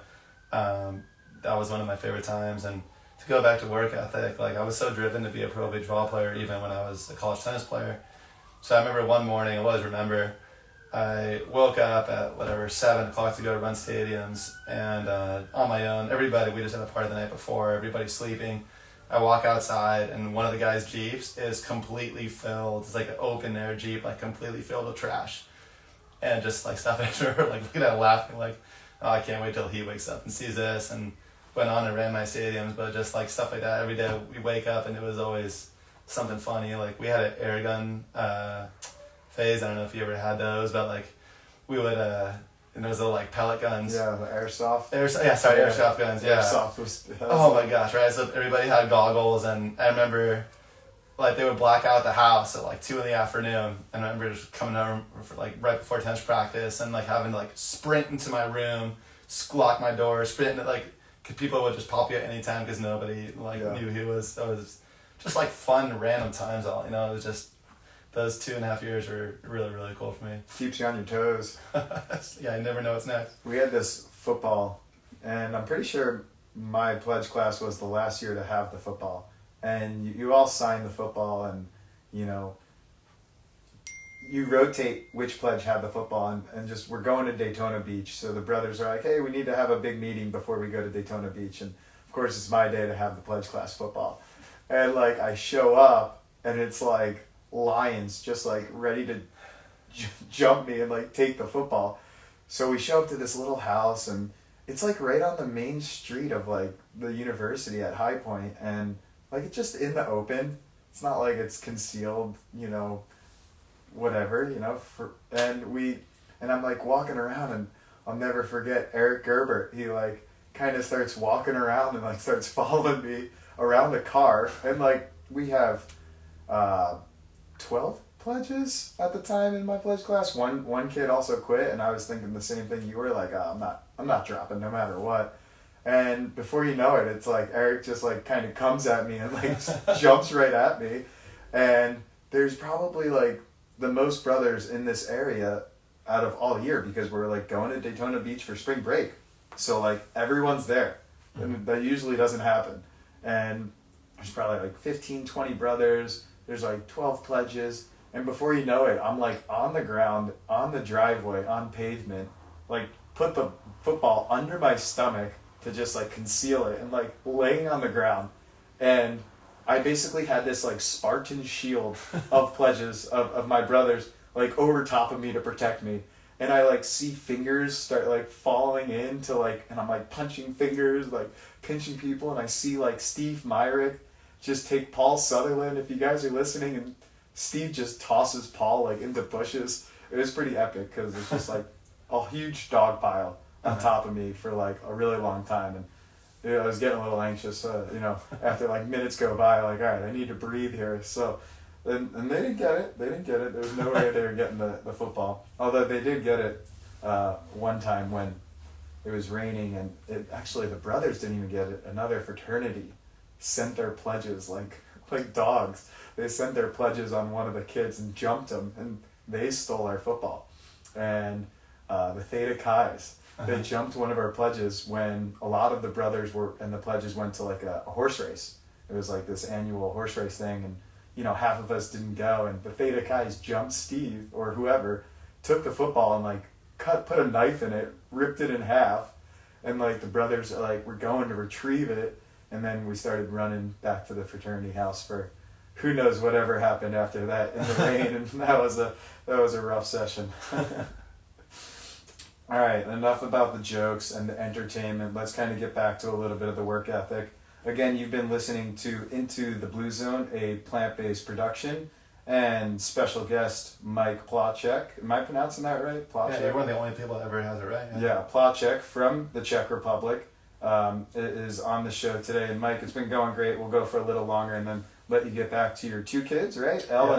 that was one of my favorite times. And to go back to work ethic, like I was so driven to be a pro beach volleyball player even when I was a college tennis player. So I remember one morning, I woke up at 7 o'clock to go to run stadiums, and on my own, we just had a party the night before, everybody's sleeping. I walk outside, and one of the guys' Jeeps is completely filled. It's like an open air Jeep, like completely filled with trash. And just like stuff everywhere, like looking at it laughing, like, oh, I can't wait till he wakes up and sees this. And went on and ran my stadiums, but just like stuff like that. Every day we wake up and it was always something funny. Like we had an air gun phase. I don't know if you ever had those, but like we would, and those little like pellet guns. Yeah, the airsoft. Airsoft guns. Yeah. Airsoft was. Oh my gosh! Right. So everybody had goggles, and I remember, like they would black out the house at like 2 p.m, and I remember just coming home for like right before tennis practice, and like having to like sprint into my room, lock my door, sprint, like cause people would just pop you at any time because nobody knew who was. It was just like fun random times. It was just. Those 2.5 years were really, really cool for me. Keeps you on your toes. Yeah, I never know what's next. We had this football, and I'm pretty sure my pledge class was the last year to have the football. And you all signed the football, and, you rotate which pledge had the football, and just we're going to Daytona Beach. So the brothers are like, hey, we need to have a big meeting before we go to Daytona Beach. And, of course, it's my day to have the pledge class football. And, like, I show up, and it's like, lions just like ready to jump me and like take the football. So we show up to this little house, and it's like right on the main street of like the university at High Point, and like it's just in the open. It's not like it's concealed, whatever, and I'm like walking around, and I'll never forget Eric Gerbert. He like kind of starts walking around and like starts following me around the car, and like we have 12 pledges at the time in my pledge class. One kid also quit, and I was thinking the same thing you were, like, oh, I'm not dropping no matter what. And before you know it, it's like Eric just like kind of comes at me and like jumps right at me. And there's probably like the most brothers in this area out of all year, because we're like going to Daytona Beach for spring break. So like everyone's there, and that usually doesn't happen. And there's probably like 15, 20 brothers. There's like 12 pledges, and before you know it, I'm like on the ground, on the driveway, on pavement, like put the football under my stomach to just like conceal it, and like laying on the ground. And I basically had this like Spartan shield of pledges of my brothers like over top of me to protect me. And I like see fingers start like falling into like, and I'm like punching fingers, like pinching people, and I see like Steve Myrick just take Paul Sutherland, if you guys are listening, and Steve just tosses Paul like into bushes. It was pretty epic because it's just like a huge dog pile on top of me for like a really long time. And you know, I was getting a little anxious, you know, after like minutes go by, like, all right, I need to breathe here. So, and they didn't get it. They didn't get it. There was no way they were getting the football. Although they did get it one time when it was raining, and actually the brothers didn't even get it. Another fraternity sent their pledges like dogs. They sent their pledges on one of the kids and jumped them, and they stole our football. And the Theta Chi's, they jumped one of our pledges when a lot of the brothers were, and the pledges went to like a horse race. It was like this annual horse race thing, and you know, half of us didn't go, and the Theta Chi's jumped Steve or whoever, took the football and like put a knife in it, ripped it in half, and like the brothers like were going to retrieve it, and then we started running back to the fraternity house for who knows whatever happened after that in the rain, and that was a rough session. All right, enough about the jokes and the entertainment. Let's kind of get back to a little bit of the work ethic. Again, you've been listening to Into the Blue Zone, a plant-based production, and special guest Mike Placek. Am I pronouncing that right? Placek? Yeah, you're one of the only people that ever has it right. Yeah, Placek from the Czech Republic is on the show today. And Mike, it's been going great. We'll go for a little longer and then let you get back to your two kids, right? Elle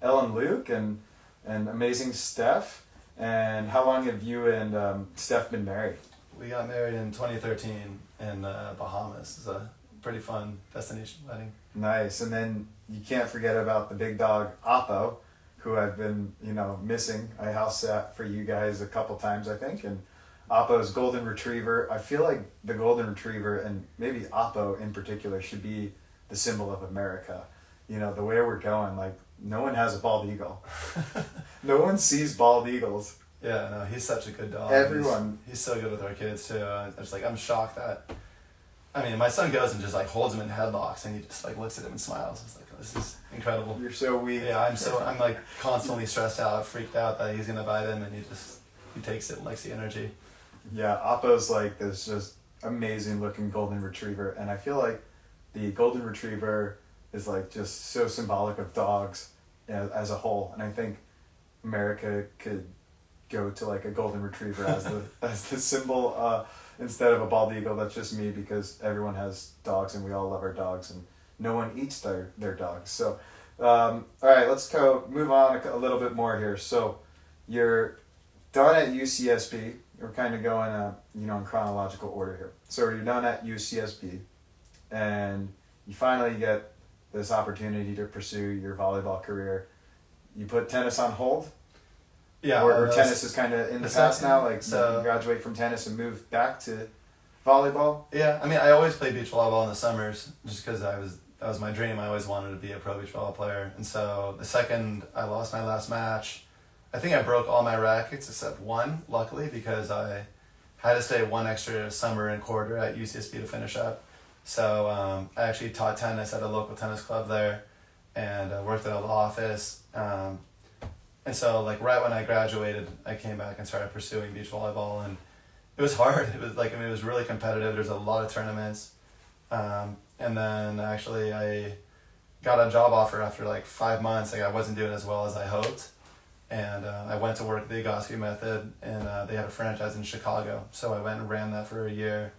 and Luke, and amazing Steph. And how long have you and Steph been married? We got married in 2013 in Bahamas. It's a pretty fun destination wedding. Nice. And then you can't forget about the big dog, Oppo, who I've been, missing. I house sat for you guys a couple times, I think. And Oppo's golden retriever. I feel like the golden retriever, and maybe Oppo in particular, should be the symbol of America. The way we're going, like, no one has a bald eagle. No one sees bald eagles. Yeah, no, he's such a good dog. Everyone. He's so good with our kids, too. I'm shocked that... my son goes and just, holds him in headlocks, and he just, looks at him and smiles. It's like, this is incredible. You're so weak. Yeah, I'm constantly stressed out, freaked out that he's going to bite him, and he takes it and likes the energy. Yeah, Oppo's, this just amazing-looking golden retriever, and I feel like the golden retriever is, just so symbolic of dogs as a whole, and I think America could go to a golden retriever as the symbol instead of a bald eagle. That's just me, because everyone has dogs and we all love our dogs, and no one eats their dogs. So all right, let's move on a little bit more here. So you're done at UCSB. We're kind of going in chronological order here. So you're done at UCSB, and you finally get this opportunity to pursue your volleyball career. You put tennis on hold. Yeah, or tennis is kind of in the past now. You graduate from tennis and move back to volleyball. Yeah, I always played beach volleyball in the summers just because that was my dream. I always wanted to be a pro beach volleyball player. And so the second I lost my last match, I think I broke all my rackets except one, luckily, because I had to stay one extra summer and quarter at UCSB to finish up. So I actually taught tennis at a local tennis club there, and worked at a law office. And so, right when I graduated, I came back and started pursuing beach volleyball, and it was hard. It was it was really competitive. There's a lot of tournaments. And then actually I got a job offer after 5 months. I wasn't doing as well as I hoped. And I went to work at the AVCA method, and they had a franchise in Chicago. So I went and ran that for a year.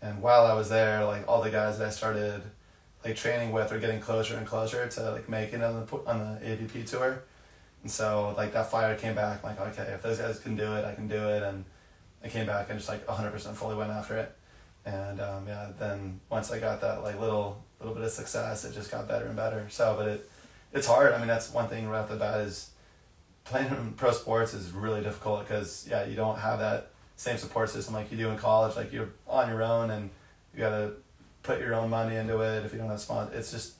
And while I was there, all the guys that I started training with were getting closer and closer to making it on the AVP tour. And so that fire came back. Okay, if those guys can do it, I can do it. And I came back and just 100% fully went after it. And then once I got that little bit of success, it just got better and better. So, but it's hard. That's one thing right off the bat is playing in pro sports is really difficult because you don't have that same support system like you do in college. You're on your own and you got to put your own money into it. If you don't have sponsors,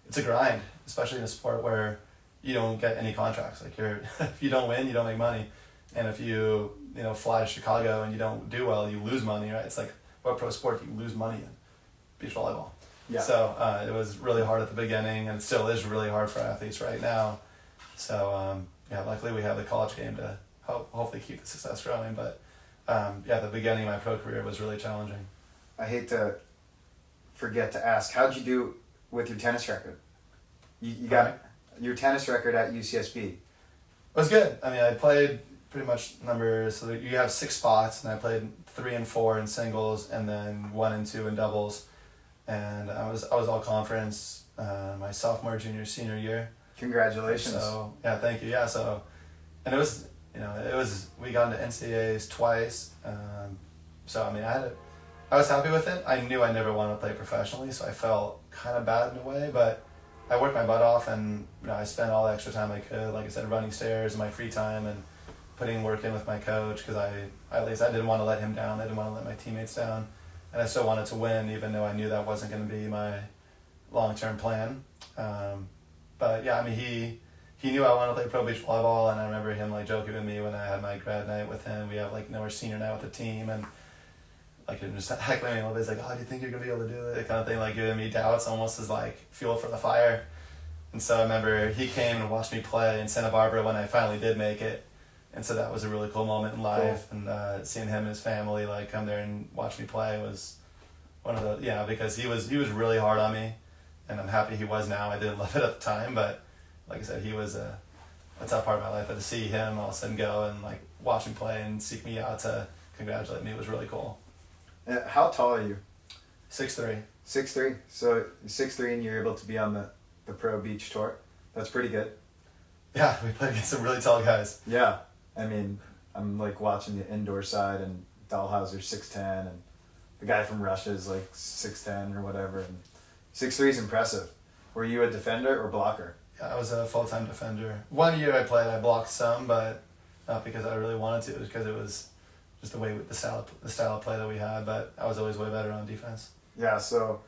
it's a grind, especially in a sport where you don't get any contracts. If you don't win, you don't make money. And if you fly to Chicago and you don't do well, you lose money, right? It's what pro sport you lose money in? Beach volleyball. Yeah. So it was really hard at the beginning, and it still is really hard for athletes right now. So luckily we have the college game to hopefully keep the success growing. But the beginning of my pro career was really challenging. I hate to forget to ask, how'd you do with your tennis record? You got your tennis record at UCSB. It was good. I mean, I played pretty much numbers. So you have 6 spots, and I played 3 and 4 in singles, and then 1 and 2 in doubles. And I was all conference my sophomore, junior, senior year. Congratulations. So thank you. Yeah, so and it was we got into NCAAs twice. So I mean, I was happy with it. I knew I never wanted to play professionally, so I felt kind of bad in a way, but I worked my butt off, and I spent all the extra time I could, like I said, running stairs in my free time and putting work in with my coach, because I didn't want to let him down. I didn't want to let my teammates down, and I still wanted to win, even though I knew that wasn't going to be my long-term plan. But yeah, I mean, he knew I wanted to play pro beach volleyball, and I remember him like joking with me when I had my grad night with him. We have our senior night with the team, and like him just heckling me a little bit. He's like, "Oh, do you think you're gonna be able to do it?" Kind of thing, like giving me doubts, almost as like fuel for the fire. And so I remember he came and watched me play in Santa Barbara when I finally did make it, and so that was a really cool moment in life. Cool. And seeing him and his family like come there and watch me play was one of the because he was really hard on me, and I'm happy he was now. I didn't love it at the time, but like I said, he was a tough part of my life. But to see him all of a sudden go and like watch me play and seek me out to congratulate me was really cool. How tall are you? 6'3". 6'3". So 6'3", and you're able to be on the pro beach tour. That's pretty good. Yeah, we played against some really tall guys. Yeah, I mean, I'm like watching the indoor side, and Dahlhauser's 6'10", and the guy from Russia is like 6'10" or whatever. And 6'3" is impressive. Were you a defender or blocker? Yeah, I was a full-time defender. 1 year I played, I blocked some, but not because I really wanted to. It was because it was just the style of play that we had, but I was always way better on defense. Yeah, so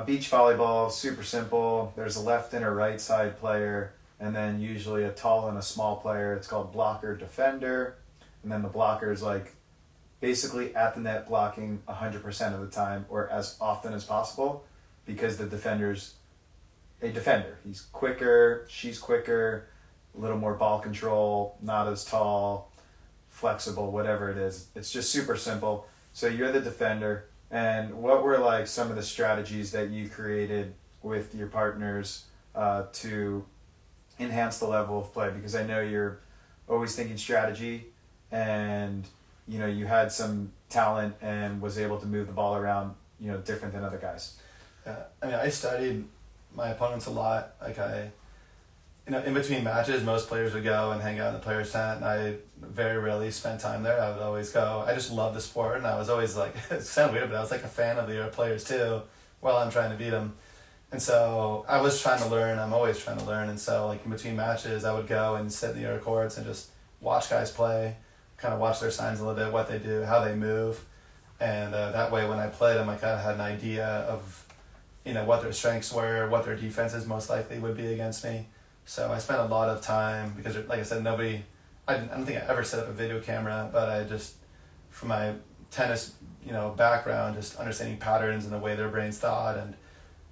beach volleyball, super simple. There's a left and a right side player, and then usually a tall and a small player. It's called blocker defender, and then the blocker is like basically at the net blocking 100% of the time, or as often as possible, because the defender's a defender. He's quicker, she's quicker, a little more ball control, not as tall, flexible, whatever it is. It's just super simple. So you're the defender, and what were like some of the strategies that you created with your partners to enhance the level of play? Because I know you're always thinking strategy, and you had some talent and was able to move the ball around, different than other guys. Yeah, I mean, I studied my opponents a lot. Like in between matches, most players would go and hang out in the players' tent, and I very rarely spent time there. I would always go. I just love the sport, and I was always like, it sounds weird, but I was like a fan of the other players too, while I'm trying to beat them. And so I was trying to learn. I'm always trying to learn. And so like in between matches, I would go and sit in the other courts and just watch guys play, kind of watch their signs a little bit, what they do, how they move. And that way when I played them, I kind of had an idea of, what their strengths were, what their defenses most likely would be against me. So I spent a lot of time, because like I said, I don't think I ever set up a video camera, but I just, from my tennis, background, just understanding patterns and the way their brains thought, and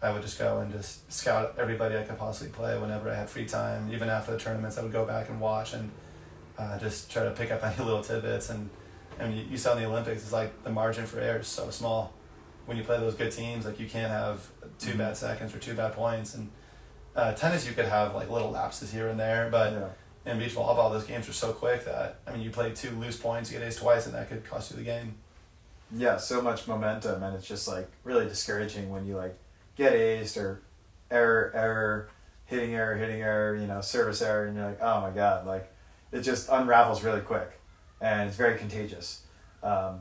I would just go and just scout everybody I could possibly play whenever I had free time. Even after the tournaments, I would go back and watch and just try to pick up any little tidbits. And you saw in the Olympics, it's like the margin for error is so small. When you play those good teams, like you can't have 2 bad seconds or 2 bad points. And tennis, you could have like little lapses here and there, but in beach volleyball, those games are so quick that, you play 2 loose points, you get ace twice, and that could cost you the game. Yeah, so much momentum, and it's just like really discouraging when you like get aced or error, hitting error, service error, and you're like, oh my god, like it just unravels really quick, and it's very contagious.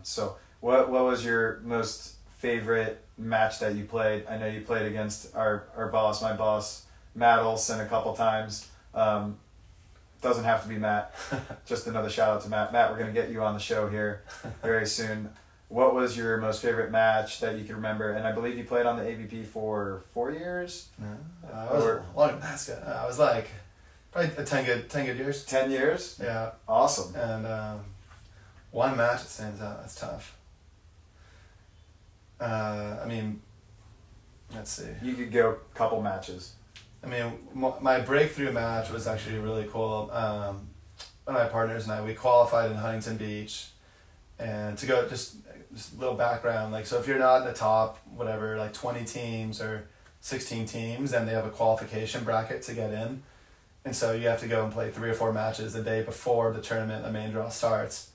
So what was your most favorite match that you played? I know you played against my boss, Matt Olson, a couple times. Doesn't have to be Matt. Just another shout out to Matt. Matt, we're going to get you on the show here very soon. What was your most favorite match that you can remember? And I believe you played on the AVP for 4 years? I was a lot of that's good. I was like probably 10 good years. 10 years? Yeah. Awesome. And one match that stands out, that's tough. let's see. You could go a couple matches. I mean, my breakthrough match was actually really cool. One of my partners and I, we qualified in Huntington Beach. And to go, just a little background, like, so if you're not in the top, whatever, like 20 teams or 16 teams, then they have a qualification bracket to get in. And so you have to go and play 3 or 4 matches the day before the tournament, the main draw starts.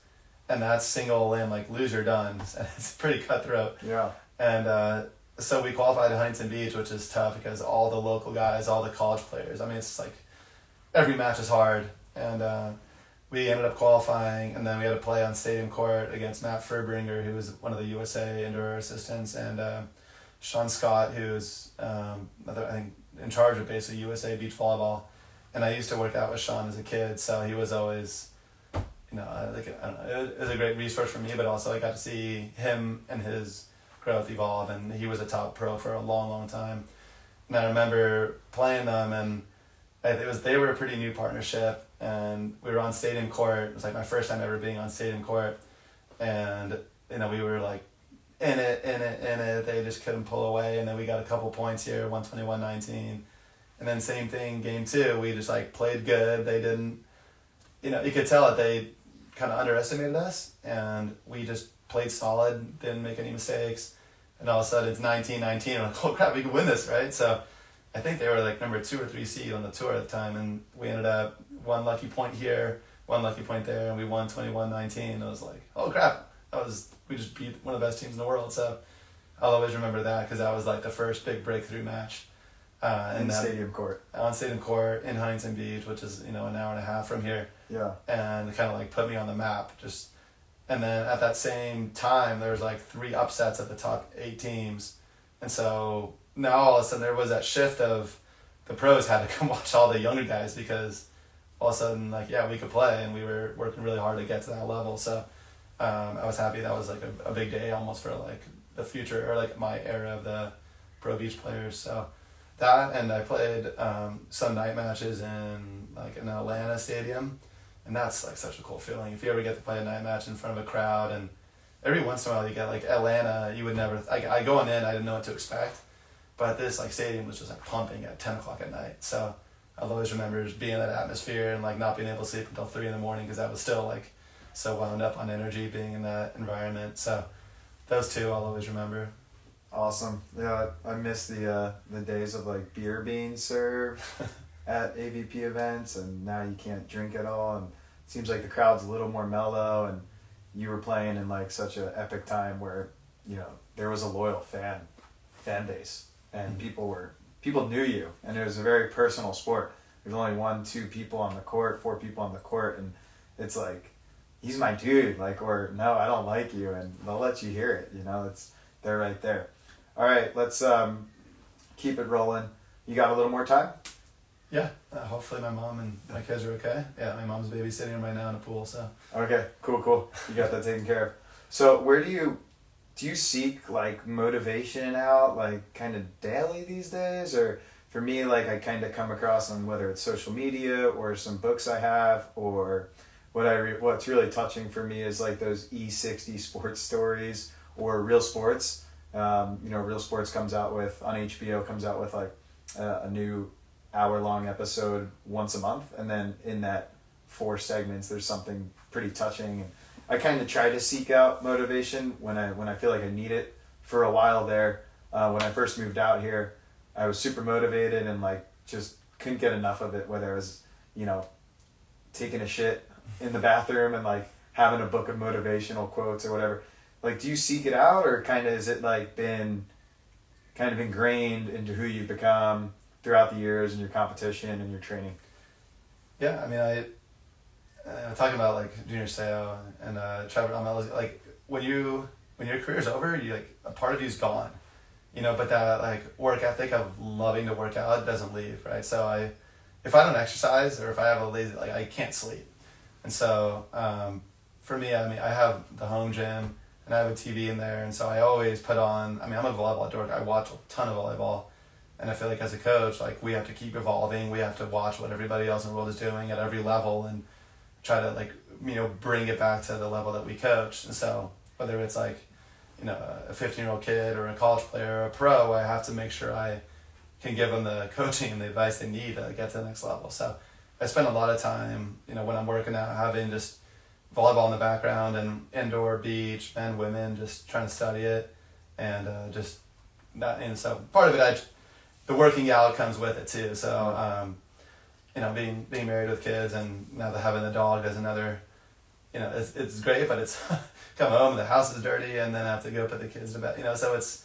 And that's single limb, like lose or done. And it's pretty cutthroat. Yeah. And so we qualified at Huntington Beach, which is tough because all the local guys, all the college players, I mean, it's like every match is hard. And we ended up qualifying, and then we had to play on stadium court against Matt Furbringer, who was one of the USA indoor assistants, and Sean Scott, who's I think in charge of basically USA beach volleyball. And I used to work out with Sean as a kid, so he was always, you know, I don't know, it was a great resource for me, but also I got to see him and his growth evolve, and he was a top pro for a long, long time. And I remember playing them, and they were a pretty new partnership, and we were on stadium court. It was like my first time ever being on stadium court, and you know, we were like in it. They just couldn't pull away, and then we got a couple points here, 121-19. And then same thing, game 2, we just like played good. They didn't, you know, you could tell that they kind of underestimated us, and we just played solid, didn't make any mistakes. And all of a sudden it's 19-19. I'm like, oh crap, we can win this, right? So I think they were like number 2 or 3 seed on the tour at the time, and we ended up 1 lucky point here, 1 lucky point there, and we won 21-19. I was like, oh crap, we just beat one of the best teams in the world. So I'll always remember that because that was like the first big breakthrough match. Stadium court. On stadium court in Huntington Beach, which is, you know, an hour and a half from here. Yeah. And it kind of like put me on the map. And then at that same time, there was like 3 upsets at the top 8 teams. And so now all of a sudden there was that shift of the pros had to come watch all the younger guys because all of a sudden, like, yeah, we could play, and we were working really hard to get to that level. So I was happy. That was like a big day almost for like the future, or like my era of the pro beach players. So that, and I played some night matches in like an Atlanta stadium, and that's like such a cool feeling. If you ever get to play a night match in front of a crowd, and every once in a while you get like Atlanta, you would never, I going in, I didn't know what to expect, but this like stadium was just like pumping at 10 o'clock at night. So I'll always remember just being in that atmosphere and like not being able to sleep until 3 a.m. because I was still like so wound up on energy being in that environment. So those 2 I'll always remember. Awesome. Yeah, I miss the days of like beer being served at AVP events, and now you can't drink at all, and it seems like the crowd's a little more mellow, and you were playing in like such an epic time where, you know, there was a loyal fan base, and people knew you, and it was a very personal sport. There's only 1, 2 people on the court, 4 people on the court, and it's like, he's my dude, like, or no, I don't like you, and they'll let you hear it, you know, they're right there. All right, let's keep it rolling. You got a little more time? Yeah, hopefully my mom and my kids are okay. Yeah, my mom's babysitting right now in a pool, so. Okay, cool. You got that taken care of. So where do you seek like motivation out, like kind of daily these days? Or for me, like I kind of come across on whether it's social media or some books I have, or what's really touching for me is like those E60 sports stories or Real Sports. Real Sports comes out with, on HBO, comes out with like a new hour-long episode once a month, and then in that 4 segments there's something pretty touching. And I kind of try to seek out motivation when I feel like I need it. For a while there, when I first moved out here, I was super motivated and like just couldn't get enough of it, whether I was, you know, taking a shit in the bathroom and like having a book of motivational quotes or whatever. Like, do you seek it out, or kind of is it like been kind of ingrained into who you've become throughout the years and your competition and your training? Yeah, I mean, talking about like Junior Seau and Trevor, like when your career's over, you like a part of you's gone, you know. But that like work ethic of loving to work out doesn't leave, right? So if I don't exercise, or if I have a lazy, like I can't sleep, and so for me, I mean, I have the home gym. And I have a TV in there, and so I always put on, I mean, I'm a volleyball dork. I watch a ton of volleyball, and I feel like as a coach, like we have to keep evolving. We have to watch what everybody else in the world is doing at every level and try to like, you know, bring it back to the level that we coach. And so whether it's like a 15-year-old kid or a college player or a pro, I have to make sure I can give them the coaching and the advice they need to get to the next level. So I spend a lot of time, when I'm working out, having just volleyball in the background and indoor, beach, men, women, just trying to study it. And so part of it, the working out comes with it too. So, being married with kids and now having the dog as another, it's great, but it's come home, the house is dirty, and then I have to go put the kids to bed, so it's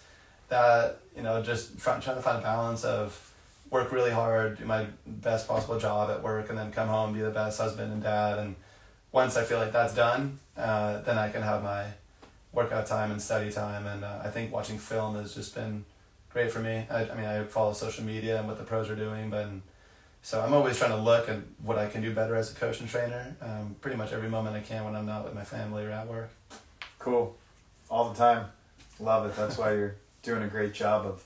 that, just trying to find a balance of work really hard, do my best possible job at work, and then come home, be the best husband and dad. And once I feel like that's done, then I can have my workout time and study time. And I think watching film has just been great for me. I follow social media and what the pros are doing, so I'm always trying to look at what I can do better as a coach and trainer, pretty much every moment I can when I'm not with my family or at work. Cool. All the time. Love it. That's why you're doing a great job of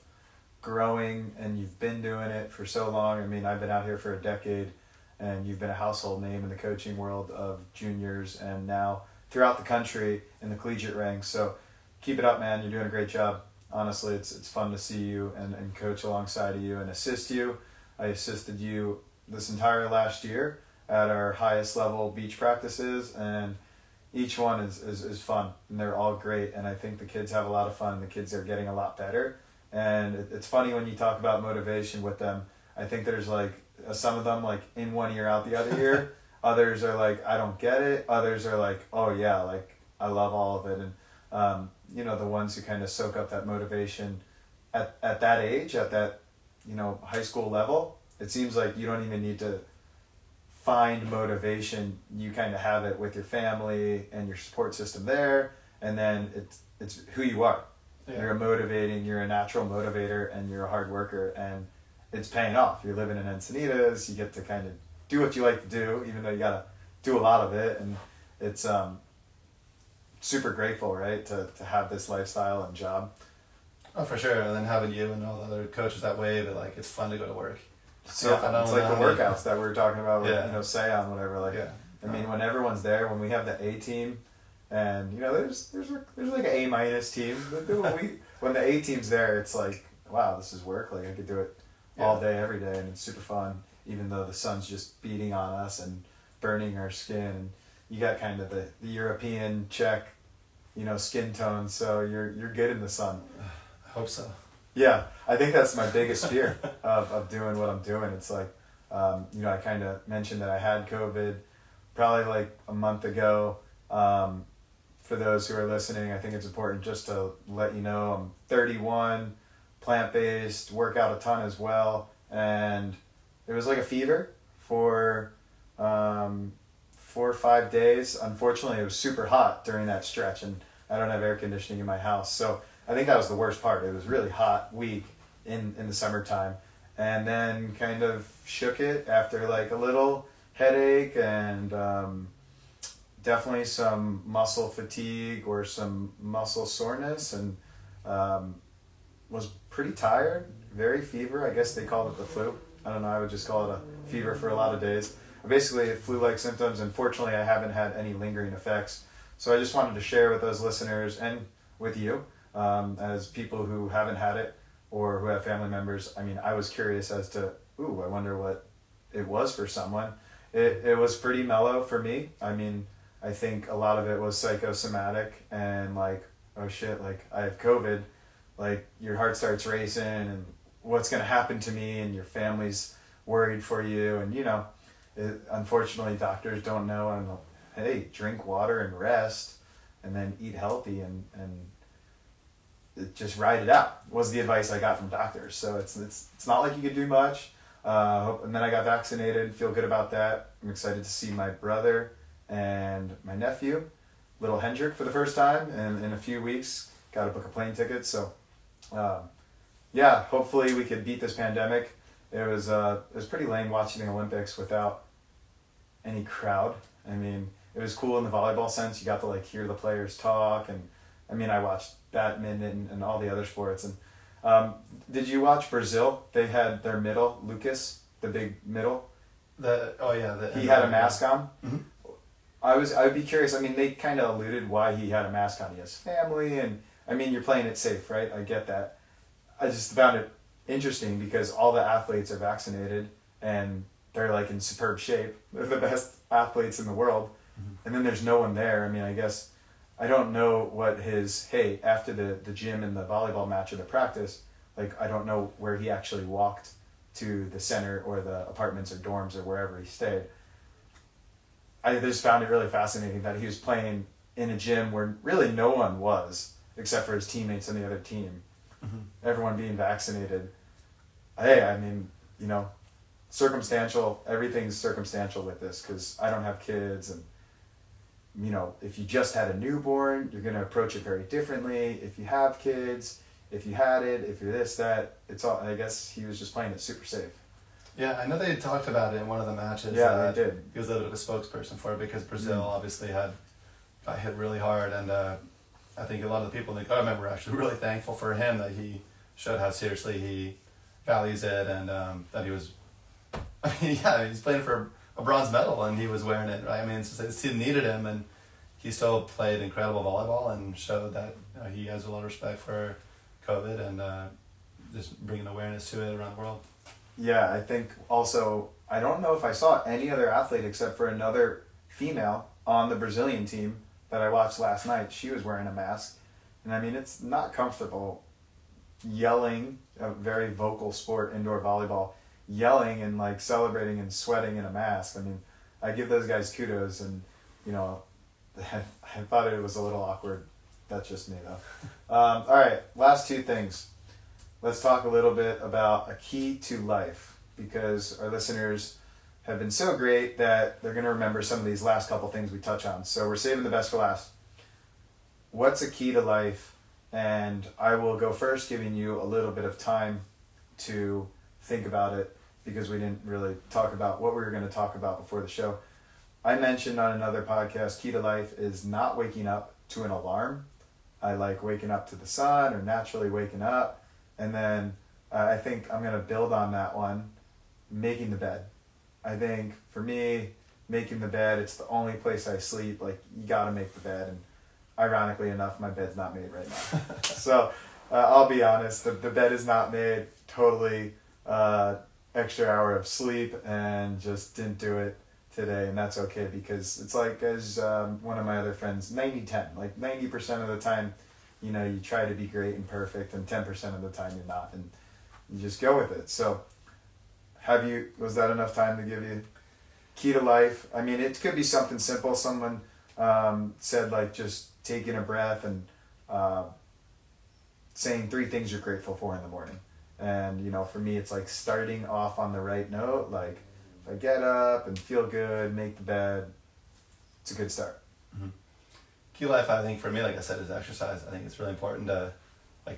growing, and you've been doing it for so long. I've been out here for a decade, and you've been a household name in the coaching world of juniors and now throughout the country in the collegiate ranks. So keep it up, man. You're doing a great job. Honestly, it's fun to see you and coach alongside of you and assist you. I assisted you this entire last year at our highest level beach practices, and each one is fun, and they're all great, and I think the kids have a lot of fun. The kids are getting a lot better, and it's funny when you talk about motivation with them. I think there's some of them in one ear out the other ear. Others are I don't get it. Others are oh yeah, I love all of it. And the ones who kind of soak up that motivation at that age, at that high school level, it seems like you don't even need to find motivation. You kind of have it with your family and your support system there, and then it's who you are. Yeah. You're a natural motivator, and you're a hard worker, and it's paying off. You're living in Encinitas, you get to kind of do what you like to do, even though you gotta do a lot of it, and it's super grateful, right, to have this lifestyle and job. Oh, for sure. And then having you and all the other coaches that way, but it's fun to go to work. So it's the workouts that we were talking about with Seau and whatever. When everyone's there, when we have the A team, and there's an A- team. When the A team's there, it's wow, this is work. I could do it all day, every day, and it's super fun. Even though the sun's just beating on us and burning our skin, and you got kind of the European Czech, skin tone, so you're good in the sun. I hope so. Yeah, I think that's my biggest fear of doing what I'm doing. It's I kind of mentioned that I had COVID probably a month ago. For those who are listening, I think it's important just to let you know I'm 31, plant-based, work out a ton as well, and it was a fever for 4 or 5 days. Unfortunately, it was super hot during that stretch, and I don't have air conditioning in my house, so I think that was the worst part. It was really hot week in the summertime, and then kind of shook it after a little headache and definitely some muscle fatigue or some muscle soreness, and was pretty tired, very fever. I guess they call it the flu. I don't know, I would just call it a fever for a lot of days. Basically, flu-like symptoms, and fortunately I haven't had any lingering effects. So I just wanted to share with those listeners and with you, as people who haven't had it or who have family members. I was curious as to, I wonder what it was for someone. It was pretty mellow for me. I think a lot of it was psychosomatic and oh shit, I have COVID, your heart starts racing and what's going to happen to me, and your family's worried for you. And, unfortunately doctors don't know. And hey, drink water and rest and then eat healthy and just ride it out was the advice I got from doctors. So it's not like you could do much. And then I got vaccinated, feel good about that. I'm excited to see my brother and my nephew, little Hendrik, for the first time in a few weeks. Got to book a plane ticket. So, hopefully we could beat this pandemic. It was pretty lame watching the Olympics without any crowd. It was cool in the volleyball sense. You got to hear the players talk, and I watched badminton and all the other sports. And did you watch Brazil? They had their middle, Lucas, the big middle. He had a mask on. Mm-hmm. I would be curious. They kind of alluded why he had a mask on. He has family, and I mean, you're playing it safe, right? I get that. I just found it interesting because all the athletes are vaccinated and they're like in superb shape. They're the best athletes in the world. Mm-hmm. And then there's no one there. I mean, I guess I don't know what after the gym and the volleyball match or the practice, like I don't know where he actually walked to the center or the apartments or dorms or wherever he stayed. I just found it really fascinating that he was playing in a gym where really no one was except for his teammates on the other team. Mm-hmm. Everyone being vaccinated. Hey, I mean, circumstantial, everything's circumstantial with this because I don't have kids, and if you just had a newborn, you're going to approach it very differently. If you have kids, if you had it, if you're this, that, it's all, I guess he was just playing it super safe. Yeah, I know they talked about it in one of the matches. Yeah, they did. He was a little bit of a spokesperson for it because Brazil obviously got hit really hard, and I think a lot of the people in the government were actually really thankful for him that he showed how seriously he values it, and that he was, he's playing for a bronze medal and he was wearing it, right? I mean, his team needed him, and he still played incredible volleyball and showed that he has a lot of respect for COVID and just bringing awareness to it around the world. Yeah, I think also, I don't know if I saw any other athlete except for another female on the Brazilian team that I watched last night. She was wearing a mask. And I mean, it's not comfortable yelling, a very vocal sport, indoor volleyball, yelling and like celebrating and sweating in a mask. I mean, I give those guys kudos, and I thought it was a little awkward. That's just me though. All right, last two things. Let's talk a little bit about a key to life, because our listeners have been so great that they're going to remember some of these last couple things we touch on. So we're saving the best for last. What's a key to life? And I will go first, giving you a little bit of time to think about it, because we didn't really talk about what we were going to talk about before the show. I mentioned on another podcast, key to life is not waking up to an alarm. I like waking up to the sun or naturally waking up. And then I think I'm going to build on that one, making the bed. I think for me, making the bed, it's the only place I sleep. Like, you got to make the bed. And ironically enough, my bed's not made right now. So I'll be honest, the bed is not made. Totally extra hour of sleep and just didn't do it today. And that's okay, because it's like, as one of my other friends, 90-10. Like 90% of the time, you try to be great and perfect, and 10% of the time you're not, and you just go with it. So was that enough time to give you key to life? I mean, it could be something simple. Someone said like just taking a breath and saying 3 things you're grateful for in the morning. And, for me, it's like starting off on the right note. Like, if I get up and feel good, make the bed, it's a good start. Mm-hmm. Key life, I think, for me, like I said, is exercise. I think it's really important to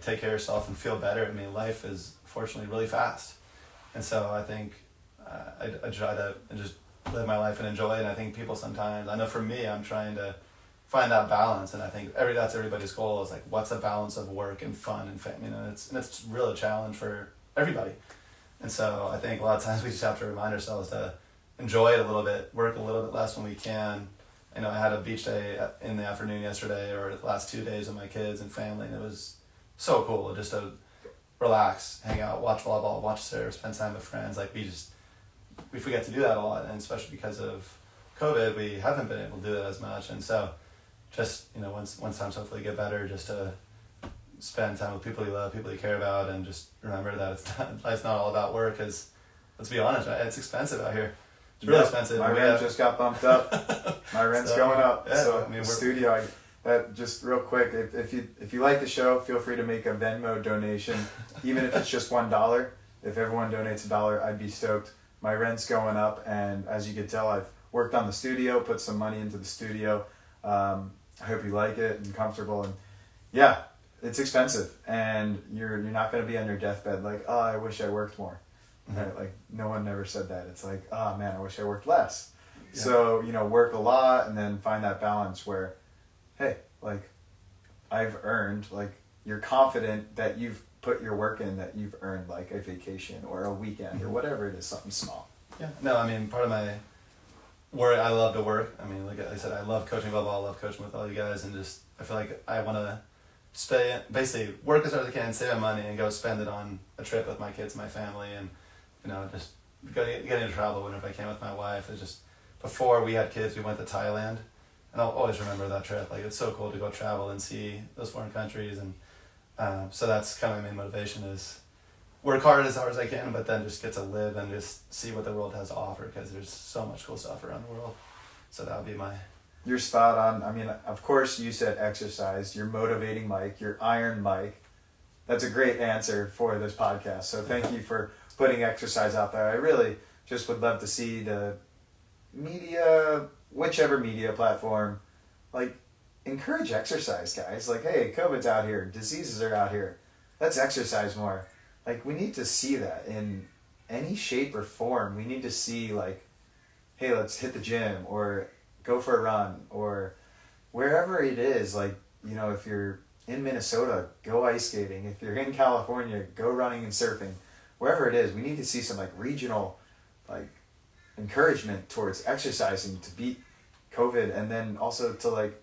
take care of yourself and feel better. I mean, life is fortunately really fast, and so I think I try to just live my life and enjoy it. And I think people sometimes, I know for me, I'm trying to find that balance, and I think that's everybody's goal, is like, what's a balance of work and fun and family. It's really a challenge for everybody. And so I think a lot of times we just have to remind ourselves to enjoy it a little bit, work a little bit less when we can. I had a beach day in the afternoon yesterday, or the last 2 days with my kids and family, and it was so cool just to relax, hang out, watch volleyball, watch surf, spend time with friends. Like, we forget to do that a lot, and especially because of COVID, we haven't been able to do that as much. And so just, once times hopefully get better, just to spend time with people you love, people you care about, and just remember that life's not all about work, because let's be honest, right? It's expensive out here. It's really expensive. My rent just got bumped up. My rent's going up. Yeah, so the studio, just real quick, if you like the show, feel free to make a Venmo donation, even if it's just $1. If everyone donates $1, I'd be stoked. My rent's going up, and as you can tell, I've worked on the studio, put some money into the studio. I hope you like it and comfortable. And yeah, it's expensive, and you're not going to be on your deathbed like, oh, I wish I worked more. Right? Like, no one ever said that. It's like, oh man, I wish I worked less. Yeah. So, work a lot, and then find that balance where, hey, like, I've earned, like, you're confident that you've put your work in, that you've earned like a vacation or a weekend or whatever it is, something small. Yeah. No, I mean, part of my work, I love to work. I mean, like I said, I love coaching volleyball, I love coaching with all you guys, and just, I feel like I want to basically work as hard as I can, save my money, and go spend it on a trip with my kids and my family, and just getting to travel whenever I can with my wife. It's just before we had kids, we went to Thailand, and I'll always remember that trip. Like, it's so cool to go travel and see those foreign countries, and so that's kind of my main motivation is work hard as I can, but then just get to live and just see what the world has to offer, because there's so much cool stuff around the world. So that would be my... You're spot on. I mean, of course you said exercise. You're motivating Mike. You're Iron Mike. That's a great answer for this podcast. So thank you for putting exercise out there. I really just would love to see the media, whichever media platform, like, encourage exercise, guys. Like, hey, COVID's out here. Diseases are out here. Let's exercise more. Like, we need to see that in any shape or form. We need to see, like, hey, let's hit the gym, or go for a run, or wherever it is. Like, if you're in Minnesota, go ice skating. If you're in California, go running and surfing. Wherever it is, we need to see some, like, regional, like, encouragement towards exercising to beat COVID, and then also to, like,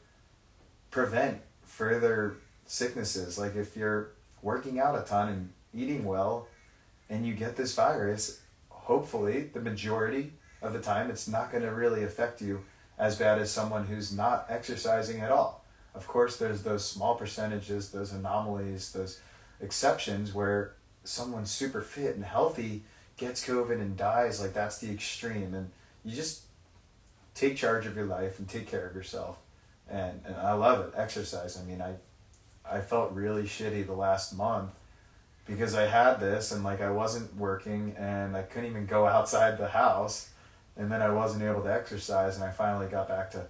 prevent further sicknesses. Like, if you're working out a ton and eating well and you get this virus, hopefully the majority of the time it's not going to really affect you as bad as someone who's not exercising at all. Of course, there's those small percentages, those anomalies, those exceptions where someone super fit and healthy gets COVID and dies. Like, that's the extreme. And you just take charge of your life and take care of yourself. And I love it. Exercise. I mean, I felt really shitty the last month because I had this, and, like, I wasn't working and I couldn't even go outside the house. And then I wasn't able to exercise, and I finally got back to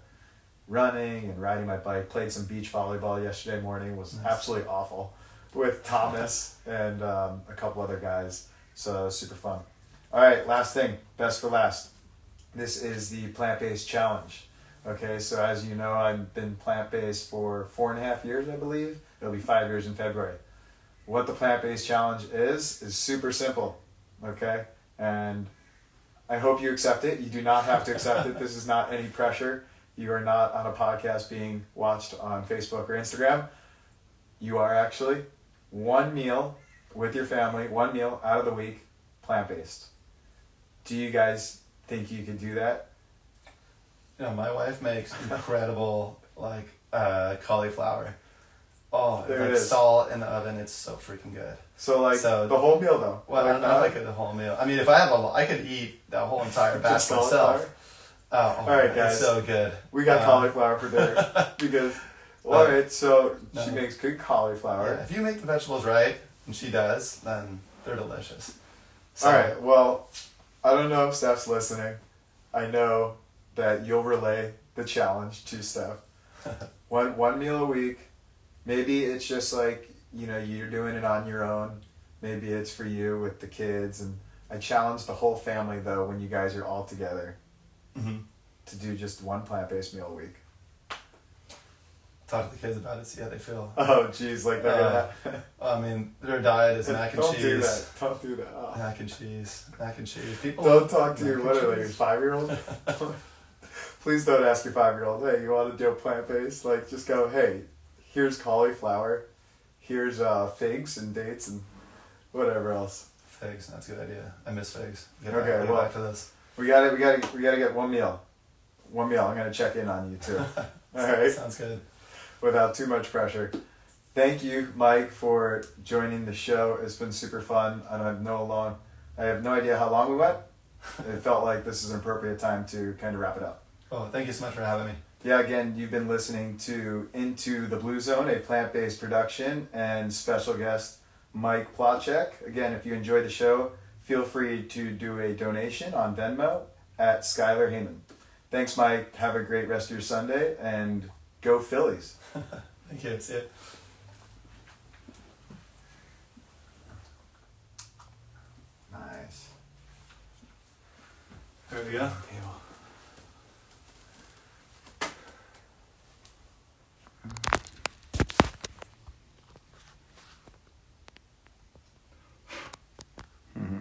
running and riding my bike. Played some beach volleyball yesterday morning. Was nice. Absolutely awful with Thomas and a couple other guys. So it was super fun. All right, last thing, best for last. This is the plant-based challenge. Okay, so as you know, I've been plant-based for 4.5 years, I believe. It'll be 5 years in February. What the plant-based challenge is super simple. Okay, and I hope you accept it. You do not have to accept it. This is not any pressure. You are not on a podcast being watched on Facebook or Instagram. You are actually one meal with your family, one meal out of the week, plant-based. Do you guys think you could do that? My wife makes incredible, like, cauliflower. Oh, There it like is. salt in the oven. It's so freaking good. So, like, the whole meal, though? Well, like, I don't know, like the whole meal. I mean, if I have I could eat that whole entire batch myself. All right, guys. It's so good. We got cauliflower for dinner because, all right, so she makes good cauliflower. Yeah, if you make the vegetables right, and she does, then they're delicious. So, All right, well, I don't know if Steph's listening. I know that you'll relay the challenge to Steph. One meal a week. Maybe it's just like, you're doing it on your own. Maybe it's for you with the kids. And I challenge the whole family, though, when you guys are all together, to do just one plant-based meal a week. Talk to the kids about it, see how they feel. Oh, geez, like that. I mean, their diet is mac and cheese. Don't do that. Oh. Mac and cheese. People Don't talk to your, what are they, your 5-year-old? Please don't ask your 5-year-old, hey, you want to do a plant-based? Like, just go, hey, here's cauliflower, here's figs and dates and whatever else. Figs, that's a good idea. I miss figs. Get back to this. We gotta get one meal. I'm gonna check in on you too. All right. Sounds good. Without too much pressure. Thank you, Mike, for joining the show. It's been super fun. I have no idea how long we went. It felt like this is an appropriate time to kind of wrap it up. Oh, thank you so much for having me. Yeah, again, you've been listening to Into the Blue Zone, a plant-based production, and special guest Mike Placek. Again, if you enjoyed the show, feel free to do a donation on Venmo at Skylar Heyman. Thanks, Mike. Have a great rest of your Sunday, and go Phillies. Thank you. See ya. Nice. There we go. Mm-hmm.